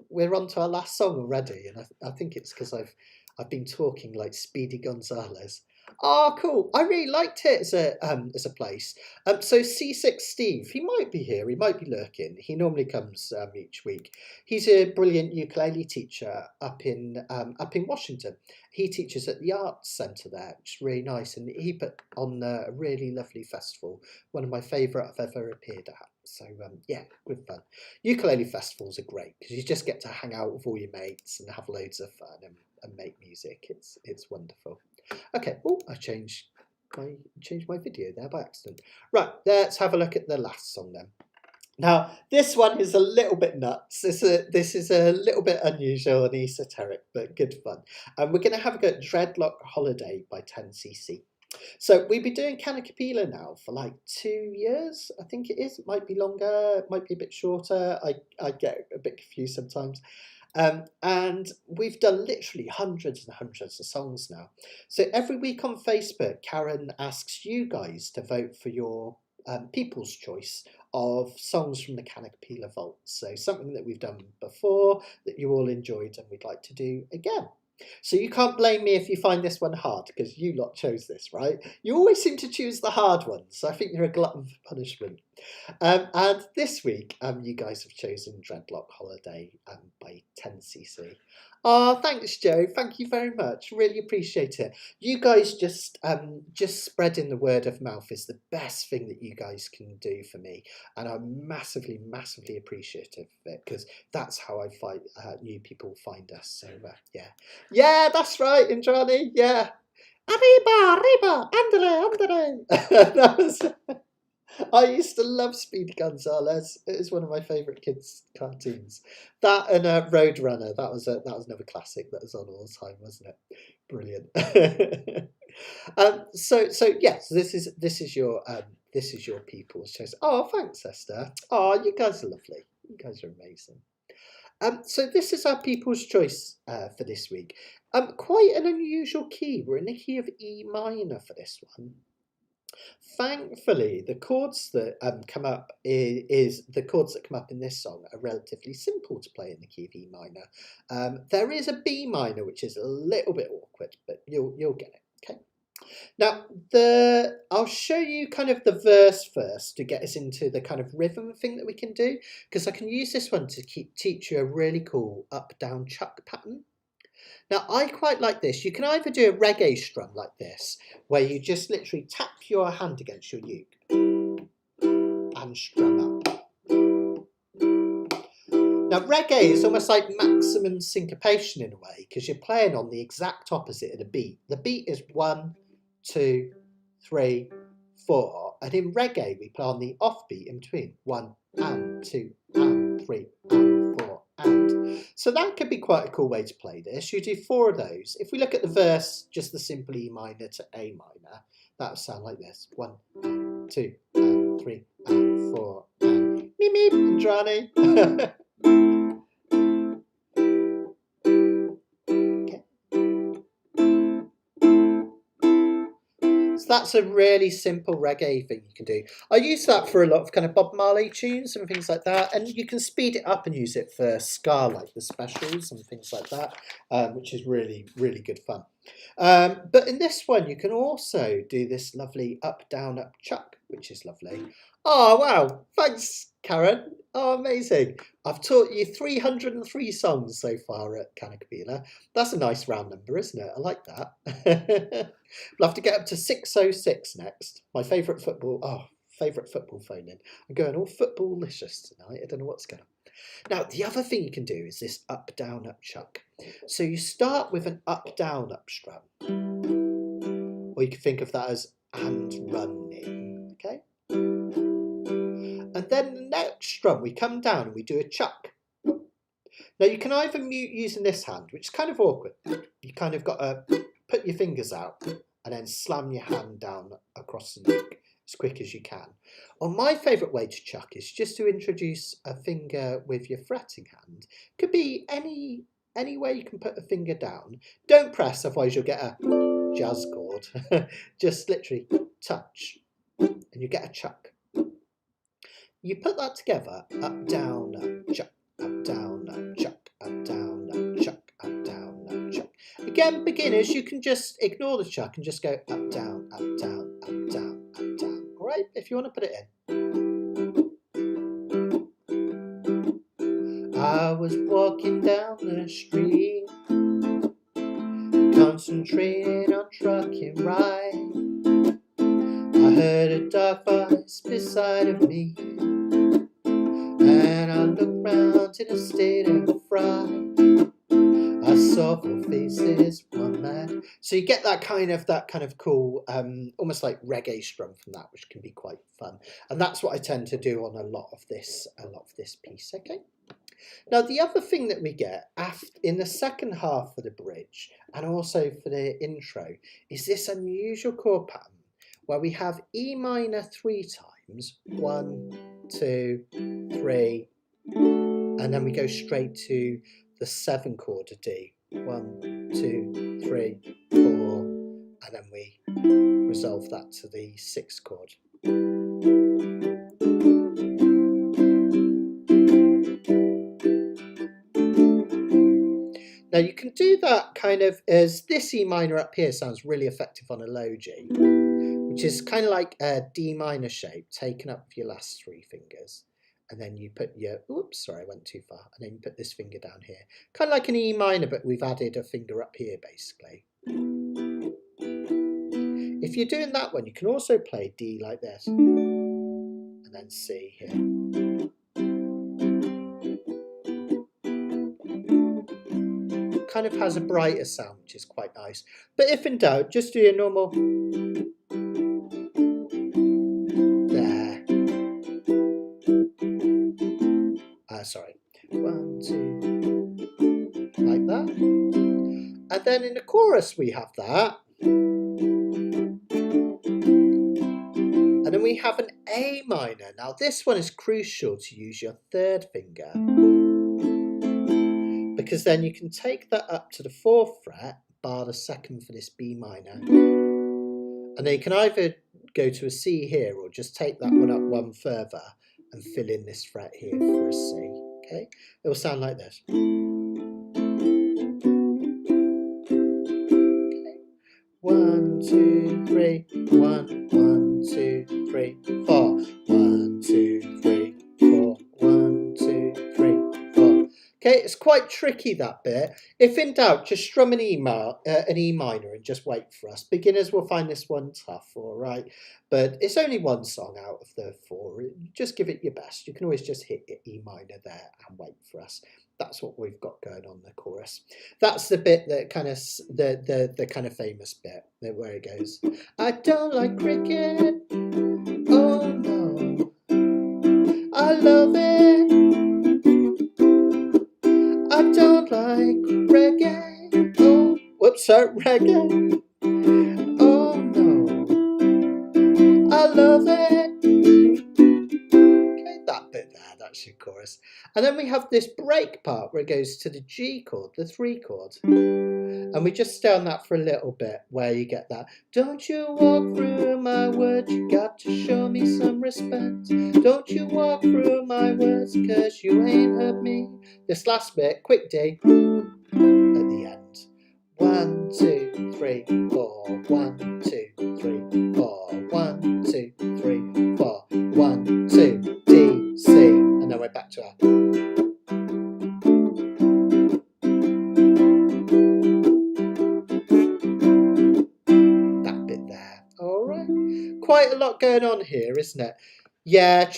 we're on to our last song already. And I think it's because I've been talking like Speedy Gonzales. Oh, cool. I really liked it as a place. So C6 Steve, he might be here. He might be lurking. He normally comes each week. He's a brilliant ukulele teacher up in Washington. He teaches at the Arts Centre there, which is really nice. And he put on a really lovely festival, one of my favourite I've ever appeared at. So yeah, good fun. Ukulele festivals are great because you just get to hang out with all your mates and have loads of fun and make music. It's wonderful. Okay, oh, I changed my video there by accident. Right, let's have a look at the last song then. Now, this one is a little bit nuts. This is a little bit unusual and esoteric, but good fun. And we're going to have a go at Dreadlock Holiday by 10cc. So we've been doing Kanikapila now for like 2 years, I think it is. It might be longer, it might be a bit shorter. I get a bit confused sometimes. And we've done literally hundreds and hundreds of songs now. So every week on Facebook, Karen asks you guys to vote for your people's choice of songs from the Kanikapila Vault. So something that we've done before that you all enjoyed and we'd like to do again. So you can't blame me if you find this one hard, because you lot chose this, right? You always seem to choose the hard ones, so I think you're a glutton for punishment. And this week, you guys have chosen Dreadlock Holiday by 10cc. Oh, thanks, Joe. Thank you very much. Really appreciate it. You guys just spreading the word of mouth is the best thing that you guys can do for me, and I'm massively, massively appreciative of it, because that's how I find new people find us. So yeah, that's right, Indrani. Yeah, arriba, arriba, andale, andale. I used to love Speedy Gonzales. It was one of my favourite kids' cartoons. That and Roadrunner. That was another classic that was on all the time, wasn't it? Brilliant. So yes, this is your people's choice. Oh, thanks, Esther. Oh, you guys are lovely. You guys are amazing. So this is our people's choice for this week. Quite an unusual key. We're in the key of E minor for this one. Thankfully, the chords that come up is the chords that come up in this song are relatively simple to play in the key of E minor. There is a B minor, which is a little bit awkward, but you'll get it. Okay. Now I'll show you kind of the verse first to get us into the kind of rhythm thing that we can do, because I can use this one to teach you a really cool up down chuck pattern. Now, I quite like this. You can either do a reggae strum like this, where you just literally tap your hand against your uke and strum up. Now, reggae is almost like maximum syncopation in a way, because you're playing on the exact opposite of the beat. The beat is 1, 2, 3, 4. And in reggae, we play on the offbeat in between. 1 and 2 and 3 and 4 and. So that could be quite a cool way to play this. You do 4 of those. If we look at the verse, just the simple E minor to A minor, that would sound like this. 1 and 2 and 3 and 4 and meep meep and Johnny. So that's a really simple reggae thing you can do. I use that for a lot of kind of Bob Marley tunes and things like that, and you can speed it up and use it for ska, like the specials and things like that, which is really, really good fun. But in this one, you can also do this lovely up, down, up, chuck, which is lovely. Oh, wow. Thanks, Karen. Oh, amazing. I've taught you 303 songs so far at Kanikapila. That's a nice round number, isn't it? I like that. We'll have to get up to 606 next. My favourite football phone in. I'm going all football-licious tonight. I don't know what's going on. Now, the other thing you can do is this up, down, up, chuck. So you start with an up, down, up strum. Or you can think of that as and running, okay? And then the next strum, we come down and we do a chuck. Now, you can either mute using this hand, which is kind of awkward. You kind of got to put your fingers out and then slam your hand down across the neck as quick as you can. Or my favourite way to chuck is just to introduce a finger with your fretting hand. Could be any way you can put a finger down. Don't press, otherwise you'll get a jazz chord. Just literally touch and you get a chuck. You put that together, up, down, up, chuck, up, down, up, chuck, up, down, up, chuck, up, down, up, chuck. Again, beginners, you can just ignore the chuck and just go up, down, up, down, up, down, up, down. All right, if you want to put it in. I was walking down the street, concentrating on trucking right. I heard a dark voice beside of me, and I looked round in a state of fright. I saw 4 faces, one man. So you get that kind of cool, almost like reggae strum from that, which can be quite fun. And that's what I tend to do on a lot of this piece. Okay. Now the other thing that we get in the second half of the bridge, and also for the intro, is this unusual chord pattern where we have E minor 3 times, 1, 2, 3, and then we go straight to the 7 chord of D. 1, 2, 3, 4, and then we resolve that to the 6th chord. Now you can do that kind of as this E minor up here sounds really effective on a low G, which is kind of like a D minor shape taken up with your last 3 fingers. And then you put your, oops, sorry, I went too far. And then you put this finger down here. Kind of like an E minor, but we've added a finger up here, basically. If you're doing that one, you can also play D like this. And then C here. Kind of has a brighter sound, which is quite nice. But if in doubt, just do your normal. There. And then in the chorus we have that. And then we have an A minor. Now this one is crucial to use your third finger, because then you can take that up to the 4th fret, bar the 2nd for this B minor. And then you can either go to a C here or just take that one up one further and fill in this fret here for a C. Okay, it will sound like this. Okay. 1, 2, 3, 1, 1, 2, 3, 4. 1, 2, 3, 4. 1, 2, 3, 4. Okay, it's quite tricky, that bit. If in doubt, just strum an E minor and just wait for us. Beginners will find this one tough, all right? But it's only one song out of the 4. Just give it your best. You can always just hit your E minor there and wait for us. That's what we've got going on the chorus. That's the bit that kind of the kind of famous bit where it goes. I don't like cricket. Oh no. I love it. I don't like reggae. Oh, whoops, sorry, reggae. Oh no, I love it. Okay, that bit there, that's your chorus. And then we have this break part where it goes to the G chord, the 3 chord. And we just stay on that for a little bit where you get that. Don't you walk through my words, you got to show me some respect. Don't you walk through my words, cause you ain't heard me. This last bit, quick D, at the end. 1, 2, 3, 4. 1, 2, 3, 4. 1, 2, 3, 4. 1, 2, D, C. And then we're back to our. Quite a lot going on here, isn't it? Yeah,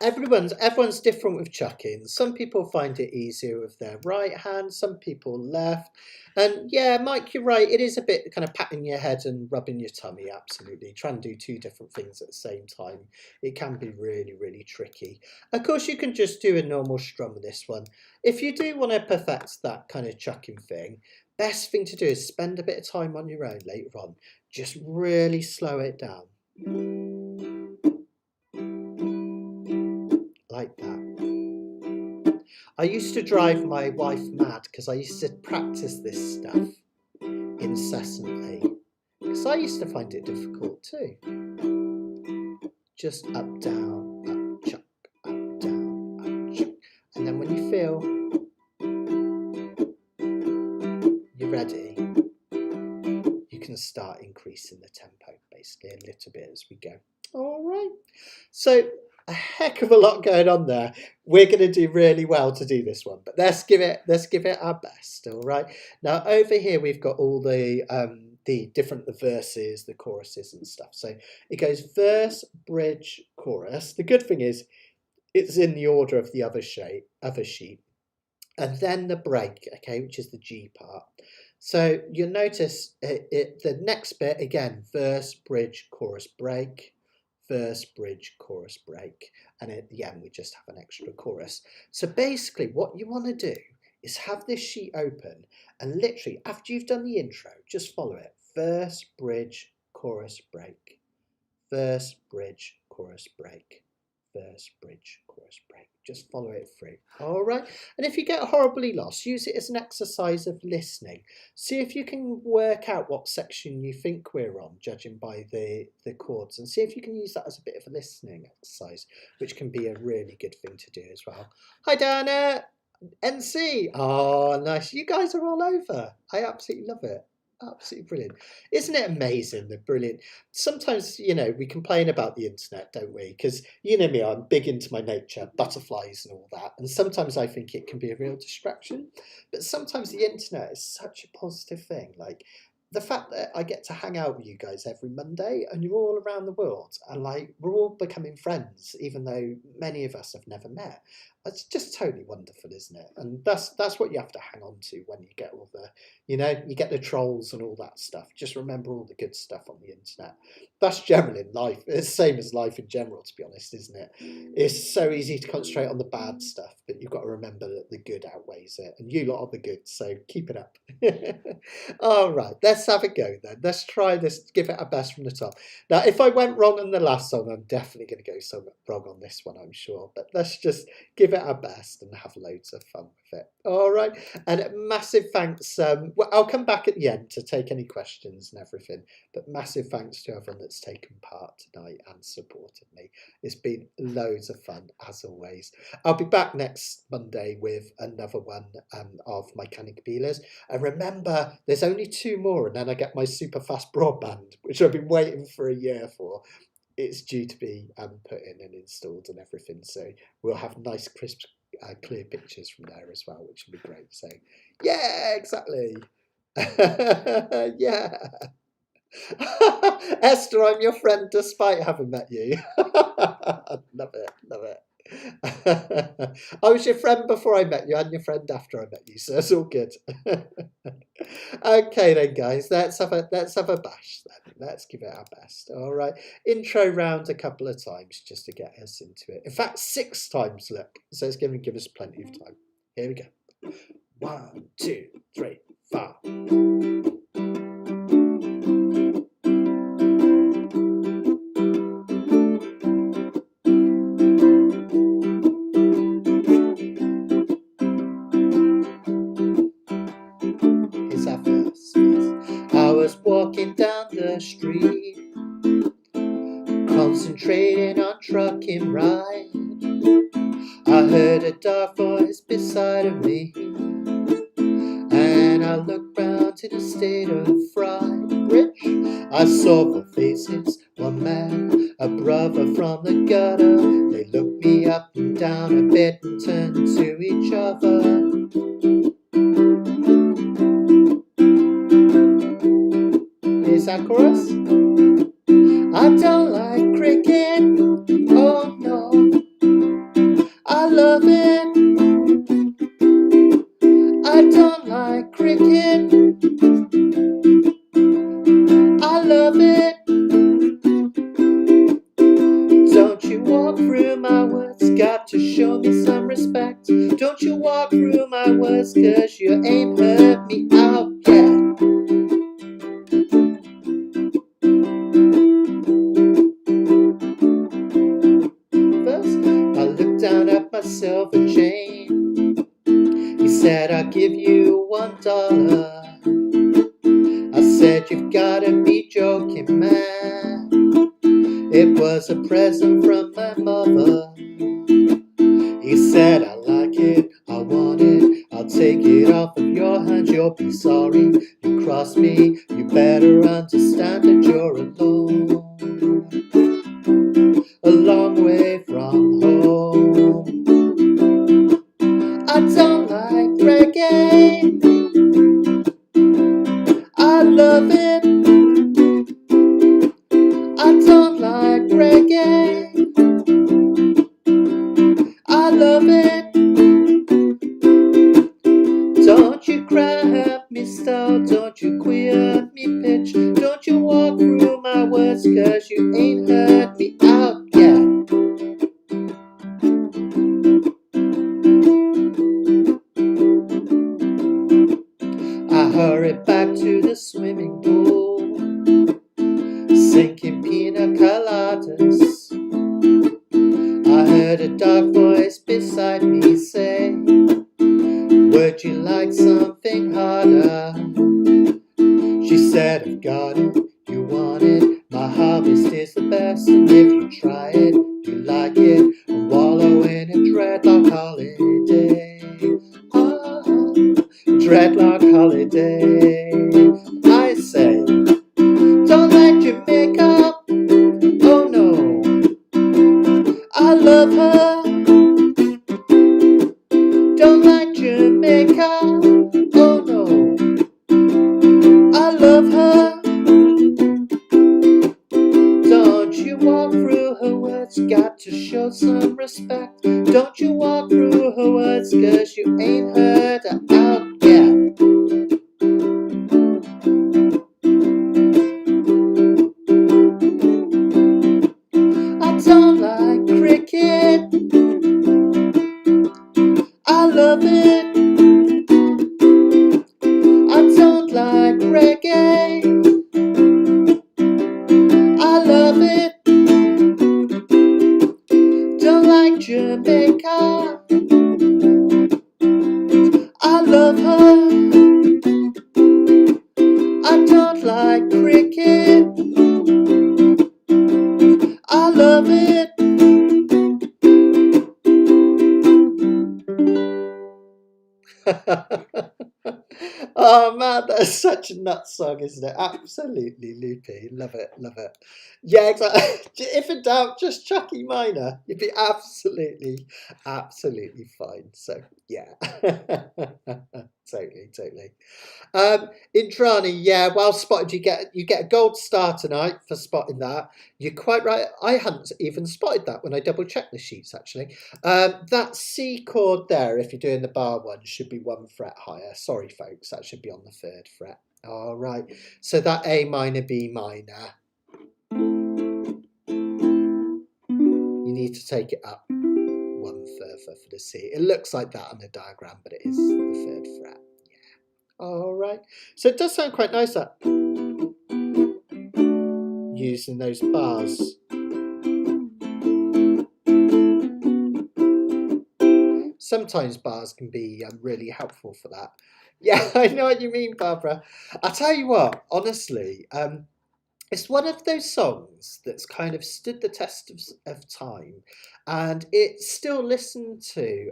everyone's different with chucking. Some people find it easier with their right hand, some people left. And yeah, Mike, you're right. It is a bit kind of patting your head and rubbing your tummy, absolutely. Trying to do 2 different things at the same time. It can be really, really tricky. Of course, you can just do a normal strum of this one. If you do want to perfect that kind of chucking thing, best thing to do is spend a bit of time on your own later on. Just really slow it down. Like that. I used to drive my wife mad because I used to practice this stuff incessantly. Because I used to find it difficult too. Just up, down, up, chuck, up, down, up, chuck. And then when you feel you're ready, you can start increasing the tempo basically a little bit as we go. All right. So a heck of a lot going on there. We're going to do really well to do this one, but let's give it our best. All right. Now over here we've got all the different verses, the choruses and stuff. So it goes verse, bridge, chorus. The good thing is it's in the order of the other sheet, and then the break. Okay, which is the G part. So you'll notice the next bit again: verse, bridge, chorus, break. Verse, bridge, chorus, break, and at the end we just have an extra chorus. So basically what you want to do is have this sheet open and literally after you've done the intro, just follow it. Verse, bridge, chorus, break. Verse, bridge, chorus, break. Verse, bridge, chorus, break. Just follow it through. All right. And if you get horribly lost, use it as an exercise of listening. See if you can work out what section you think we're on, judging by the chords, and see if you can use that as a bit of a listening exercise, which can be a really good thing to do as well. Hi, Dana. NC. Oh, nice. You guys are all over. I absolutely love it. Absolutely brilliant. Isn't it amazing? They're brilliant. Sometimes, we complain about the internet, don't we? Because you know me, I'm big into my nature, butterflies and all that. And sometimes I think it can be a real distraction. But sometimes the internet is such a positive thing. Like the fact that I get to hang out with you guys every Monday and you're all around the world and we're all becoming friends, even though many of us have never met. It's just totally wonderful, isn't it? And that's what you have to hang on to when you get all the, you get the trolls and all that stuff. Just remember all the good stuff on the internet. that's general in life. It's the same as life in general, to be honest, isn't it? It's so easy to concentrate on the bad stuff, but you've got to remember that the good outweighs it, and you lot are the good, so keep it up. All right, let's have a go then. Let's try this, give it our best from the top. Now, if I went wrong on the last song, I'm definitely going to go so wrong on this one, I'm sure, but let's just give it our best and have loads of fun with it. All right, and massive thanks. Well, I'll come back at the end to take any questions and everything, but massive thanks to everyone that's taken part tonight and supported me. It's been loads of fun as always. I'll be back next Monday with another one of my Kanikapilas, and remember there's only 2 more and then I get my super fast broadband, which I've been waiting for a year for. It's due to be put in and installed and everything, so we'll have nice crisp clear pictures from there as well, which will be great. So yeah, exactly. Yeah. Esther, I'm your friend despite having met you. Love it, love it. I was your friend before I met you and your friend after I met you, so it's all good. Okay then, guys, let's have a bash then. Let's give it our best. All right, intro round a couple of times just to get us into it. In fact, 6 times. Look, so it's going to give us plenty of time. Here we go. 1, 2, 3, 4. I was walking down the street, concentrating on trucking right. I heard a dark voice beside of me, and I looked round in a state of fright. Rich, I saw 4 faces, one man, a brother from the gutter. They looked me up and down a bit and turned to each other. Is that chorus? I don't like cricket, oh no, I love it. I don't like cricket, I love it. Don't you walk through my words, got to show me some respect. Don't you walk through my words, cause you ain't heard me out yet. I looked down at my silver chain. He said, I'll give you $1. I said, you've gotta be joking, man. It was a present from my mother. He said, I like it, I want it, I'll take it off of your hands. You'll be sorry you crossed me. You better understand that you're alone, a long way from home. I don't like reggae, I love it. I don't like reggae, I love it. Don't you grab me style, don't you queer me pitch. Don't you walk through my words, cause you ain't heard me out yet. I hurried back to the swimming pool, sinking pina coladas. I heard a dark voice beside me say, would you like something harder? She said, I've got it, you want it, my harvest is the best, and if you try it, you like it, and wallow in a dreadlock holiday. Oh, dreadlock holiday. I say, don't like Jamaica, oh no, I love her. Don't like Jamaica, oh no, I love her. Don't you walk through her words, got to show some respect. Don't you walk through her words, cause you ain't heard her out yet. reggae. I love it. Don't like Jamaica. I love her. I don't like cricket. I love it. Oh man, that's such a nut song, isn't it? Absolutely loopy. Love it, love it. Yeah, exactly. If in doubt, just chuck E minor. You'd be absolutely, absolutely fine. So yeah. Totally, totally. Indrani, yeah, well spotted. You get a gold star tonight for spotting that. You're quite right. I hadn't even spotted that when I double checked the sheets actually. That C chord there, if you're doing the bar one, should be 1 fret higher. Sorry, folks, that should be on the 3rd fret. All right. So that A minor, B minor. You need to take it up 1 further for the C. It looks like that on the diagram, but it is the 3rd fret. All right, so it does sound quite nice that using those bars. Sometimes bars can be really helpful for that. Yeah, I know what you mean, Barbara. I'll tell you what, honestly, it's one of those songs that's kind of stood the test of time, and it's still listened to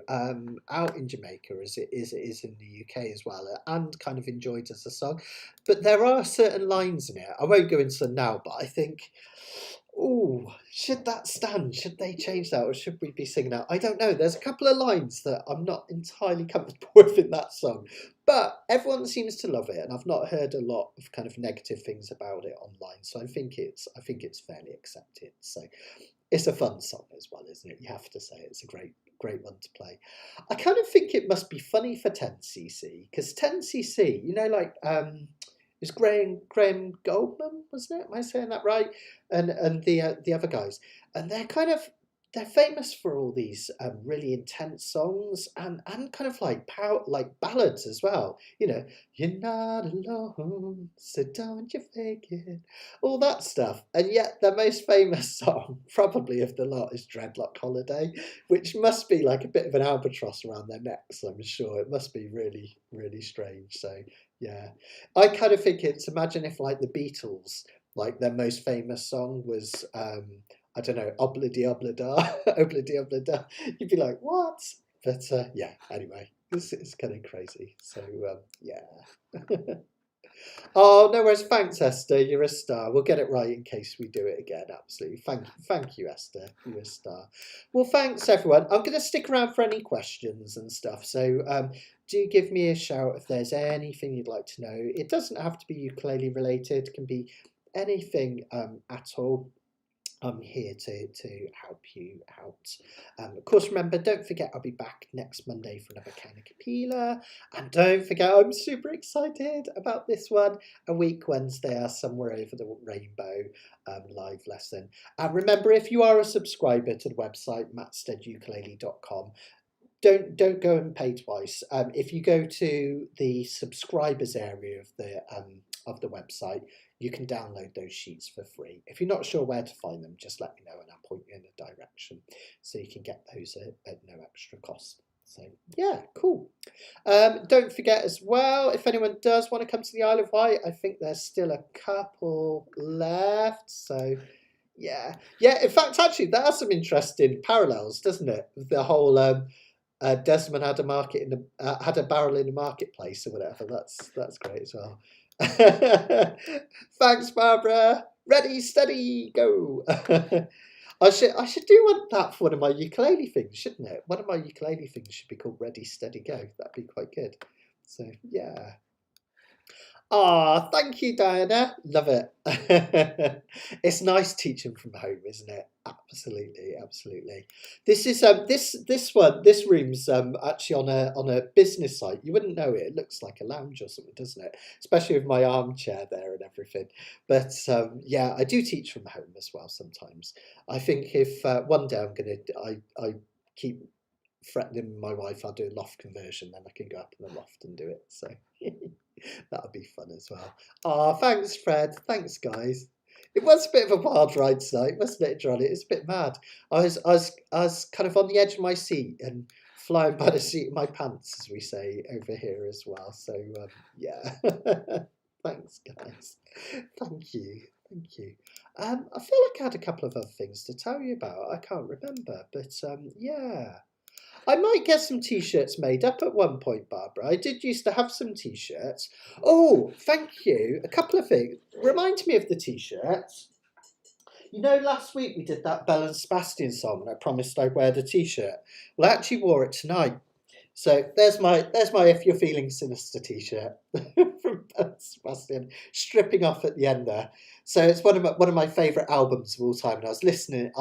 out in Jamaica as it is in the UK as well, and kind of enjoyed as a song. But there are certain lines in it. I won't go into them now, but I think, oh, should that stand? Should they change that, or should we be singing that? I don't know. There's a couple of lines that I'm not entirely comfortable with in that song, but everyone seems to love it, and I've not heard a lot of kind of negative things about it online. So I think it's fairly accepted. So it's a fun song as well, isn't it? You have to say it's a great one to play. I kind of think it must be funny for 10cc because 10cc, you know, like it was Graham Goldman, wasn't it? Am I saying that right? And the other guys, and they're famous for all these really intense songs and kind of like ballads as well. You know, you're not alone, so don't you fake it, all that stuff. And yet their most famous song, probably of the lot, is Dreadlock Holiday, which must be like a bit of an albatross around their necks. I'm sure it must be really, really strange. So yeah, I kind of think it's, imagine if like the Beatles, like their most famous song was I don't know, obladi oblada, obladi oblada. You'd be like, what? But yeah, anyway, this is kind of crazy. So yeah. Oh, no worries. Thanks, Esther. You're a star. We'll get it right in case we do it again. Absolutely. Thank you, Esther. You're a star. Well, thanks, everyone. I'm going to stick around for any questions and stuff. So do give me a shout if there's anything you'd like to know. It doesn't have to be ukulele related. It can be anything at all. I'm here to help you out. Of course, remember, don't forget I'll be back next Monday for another Kanikapila. And don't forget, I'm super excited about this one. A week Wednesday, Somewhere Over the Rainbow live lesson. And remember, if you are a subscriber to the website, mattsteadukulele.com, don't go and pay twice. If you go to the subscribers area of the website, you can download those sheets for free. If you're not sure where to find them, just let me know and I'll point you in a direction so you can get those at no extra cost. So yeah, cool. Don't forget as well, if anyone does want to come to the Isle of Wight, I think there's still a couple left. So yeah. In fact, actually, that has some interesting parallels, doesn't it? The whole Desmond had had a barrel in the marketplace or whatever. That's great as well. Thanks, Barbara. Ready, steady, go. I should do that for one of my ukulele things, shouldn't it? One of my ukulele things should be called Ready, Steady, Go. That'd be quite good. So yeah. Ah, thank you, Diana. Love it. It's nice teaching from home, isn't it? Absolutely, absolutely. This is this room's actually on a business site. You wouldn't know it. It looks like a lounge or something, doesn't it? Especially with my armchair there and everything. But yeah, I do teach from home as well sometimes. I think if one day I keep threatening my wife, I'll do a loft conversion, then I can go up in the loft and do it. So That'll be fun as well. Oh, thanks, Fred. Thanks, guys. It was a bit of a wild ride tonight, wasn't it, Johnny? It's a bit mad. I was kind of on the edge of my seat and flying by the seat of my pants, as we say over here as well. So yeah, thanks, guys. Thank you, thank you. I feel like I had a couple of other things to tell you about. I can't remember, but yeah. I might get some t-shirts made up at one point, Barbara. I did used to have some t-shirts. Oh, thank you. A couple of things. Remind me of the t-shirts. You know, last week we did that Bell and Sebastian song and I promised I'd wear the t-shirt. Well, I actually wore it tonight. So there's my If You're Feeling Sinister t-shirt from Bell and Sebastian, stripping off at the end there. So it's one of my favourite albums of all time, and I listened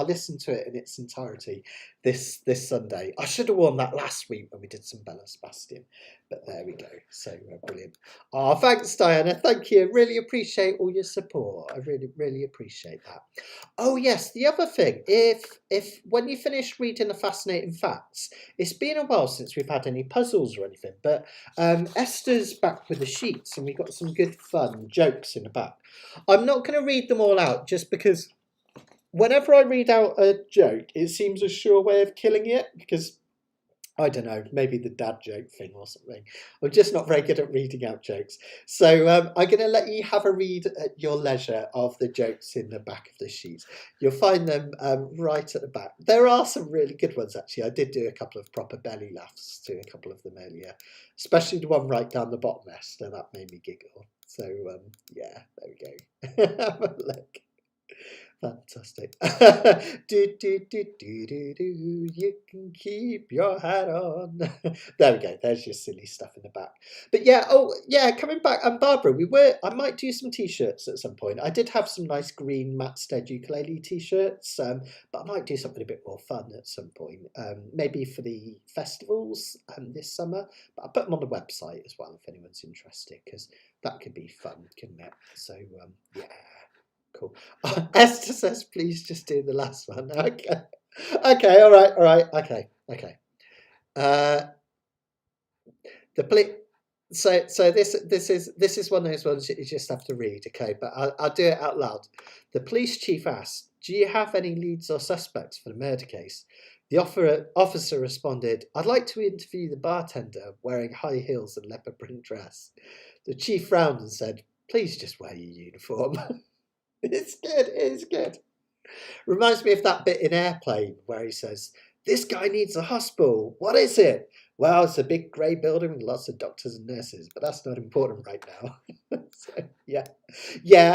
to it in its entirety this Sunday. I should have worn that last week when we did some Bell and Sebastian, but there we go. So brilliant. Oh, thanks, Diana. Thank you. Really appreciate all your support. I really appreciate that. Oh yes, the other thing, if when you finish reading the fascinating facts, it's been a while since we've had any puzzles or anything, but Esther's back with the sheets and we got some good fun jokes in the back. I'm not going to read them all out just because whenever I read out a joke, it seems a sure way of killing it because I don't know, maybe the dad joke thing or something. I'm just not very good at reading out jokes. So I'm going to let you have a read at your leisure of the jokes in the back of the sheet. You'll find them right at the back. There are some really good ones, actually. I did do a couple of proper belly laughs to a couple of them earlier, especially the one right down the bottom, Esther. That made me giggle. So, yeah, there we go. Have a look. Fantastic. You can keep your hat on. There we go. There's your silly stuff in the back. But yeah, oh yeah, coming back. And Barbara, I might do some t-shirts at some point. I did have some nice green Matt Stead ukulele t-shirts, but I might do something a bit more fun at some point. Maybe for the festivals this summer. But I'll put them on the website as well if anyone's interested, because that could be fun, couldn't it? So yeah. Cool. Esther says, please just do the last one. Okay. Okay, all right, okay. The police. So this is one of those ones that you just have to read, okay? But I'll do it out loud. The police chief asked, "Do you have any leads or suspects for the murder case?" The officer responded, "I'd like to interview the bartender wearing high heels and leopard print dress." The chief frowned and said, "Please just wear your uniform." It's good. It's good. Reminds me of that bit in Airplane where he says, "This guy needs a hospital. What is it?" "Well, it's a big grey building with lots of doctors and nurses, but that's not important right now." So, yeah.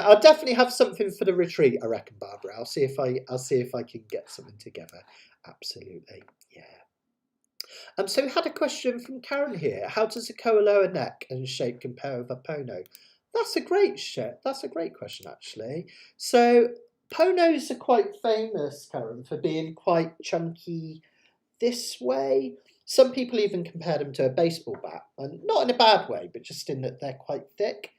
I'll definitely have something for the retreat. I reckon, Barbara. I'll see if I can get something together. Absolutely. Yeah. So we had a question from Karen here. How does a koaloa neck and shape compare with a pono? That's a great question, actually. So ponos are quite famous, Karen, for being quite chunky this way. Some people even compare them to a baseball bat, and not in a bad way, but just in that they're quite thick.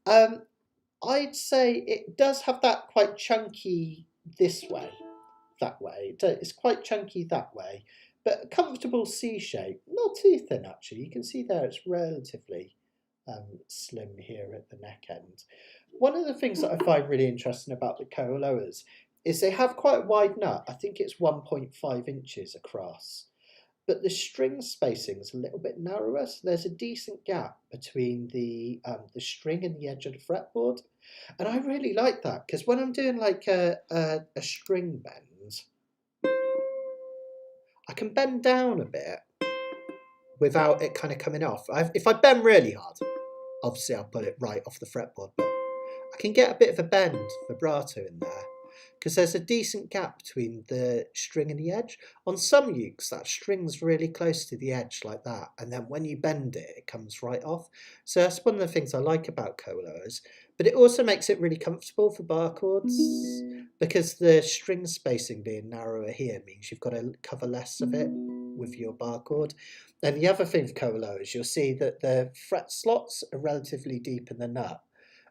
I'd say it does have that quite chunky this way, that way. It's quite chunky that way, but a comfortable C shape, not too thin actually. You can see there it's relatively slim here at the neck end. One of the things that I find really interesting about the koaloas is they have quite a wide nut. I think it's 1.5 inches across, but the string spacing is a little bit narrower, so there's a decent gap between the string and the edge of the fretboard, and I really like that because when I'm doing like a string bend, I can bend down a bit without it kind of coming off. If I bend really hard, obviously I'll put it right off the fretboard, but I can get a bit of a bend, vibrato in there, because there's a decent gap between the string and the edge. On some ukes, that string's really close to the edge like that, and then when you bend it, it comes right off. So that's one of the things I like about koaloas, but it also makes it really comfortable for bar chords, because the string spacing being narrower here means you've got to cover less of it with your bar chord. And the other thing with koaloas, you'll see that the fret slots are relatively deep in the nut,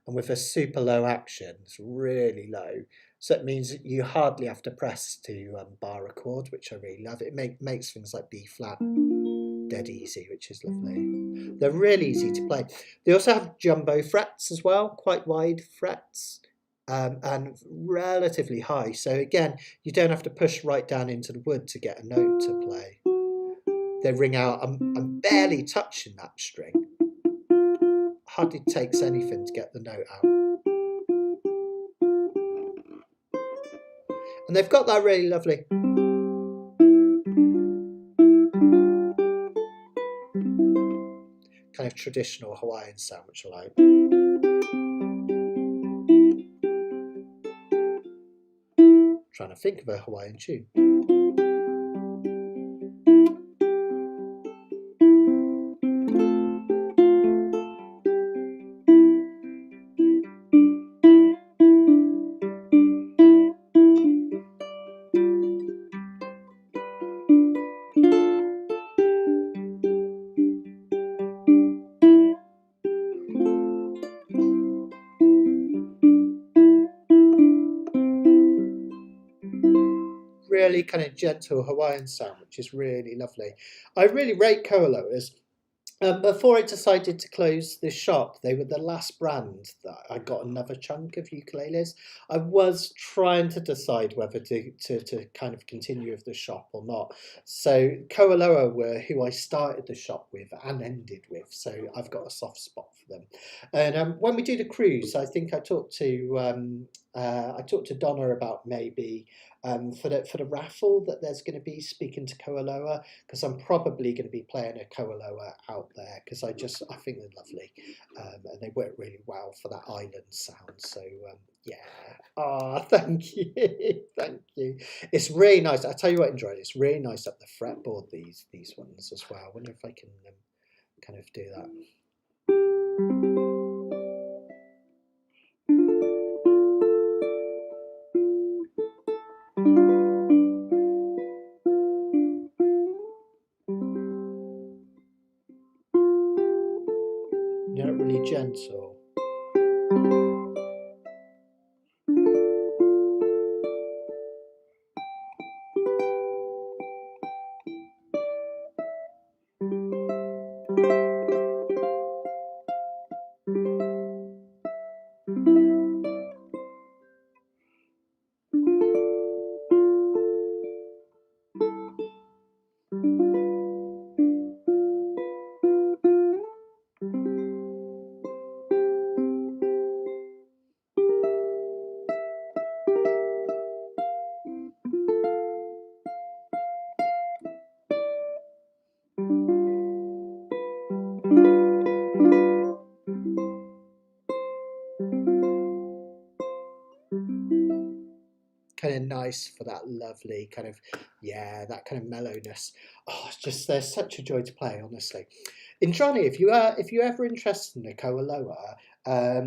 and with a super low action, it's really low. So it means that you hardly have to press to bar a chord, which I really love. It makes things like B flat dead easy, which is lovely. They're really easy to play. They also have jumbo frets as well, quite wide frets, and relatively high. So again, you don't have to push right down into the wood to get a note to play. They ring out. I'm barely touching that string. Hardly takes anything to get the note out. And they've got that really lovely kind of traditional Hawaiian sound, which I like. Trying to think of a Hawaiian tune. Really kind of gentle Hawaiian sound, which is really lovely. I really rate Koaloas. Before I decided to close this shop, they were the last brand that I got another chunk of ukuleles. I was trying to decide whether to kind of continue with the shop or not. So Koaloa were who I started the shop with and ended with, so I've got a soft spot for them. And when we do the cruise, I think I talked to Donna about maybe for the raffle that there's going to be, speaking to Koaloa, because I'm probably going to be playing a Koaloa out there because I think they're lovely, and they work really well for that island sound. So yeah, thank you, thank you. It's really nice. I tell you what, enjoy it. It's really nice up the fretboard, these ones as well. I wonder if I can kind of do that. They're really gentle. Kind of nice for that lovely kind of, yeah, that kind of mellowness. Oh, it's just, they're such a joy to play, honestly. In Johnny, if you're ever interested in a Koaloa, I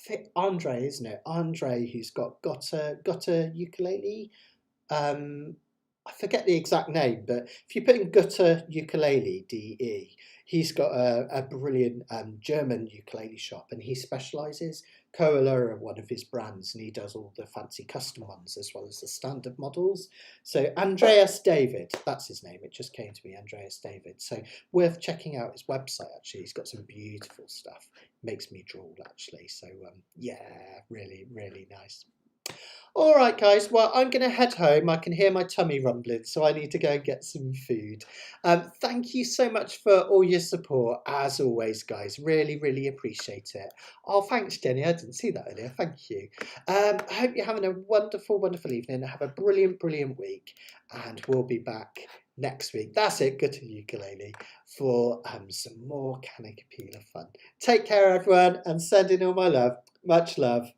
think Andre, isn't it? Andre, who's got a ukulele. I forget the exact name, but if you put in Gutter Ukulele, DE, he's got a brilliant German ukulele shop, and he specialises. Koala are one of his brands, and he does all the fancy custom ones as well as the standard models. So Andreas David, that's his name. It just came to me, Andreas David. So worth checking out his website, actually. He's got some beautiful stuff. Makes me drool, actually. So yeah, really, really nice. All right, guys. Well, I'm going to head home. I can hear my tummy rumbling, so I need to go and get some food. Thank you so much for all your support, as always, guys. Really, really appreciate it. Oh, thanks, Jenny. I didn't see that earlier. Thank you. I hope you're having a wonderful, wonderful evening. Have a brilliant, brilliant week, and we'll be back next week. That's it. Good to ukulele for some more Kanikapila fun. Take care, everyone, and send in all my love. Much love.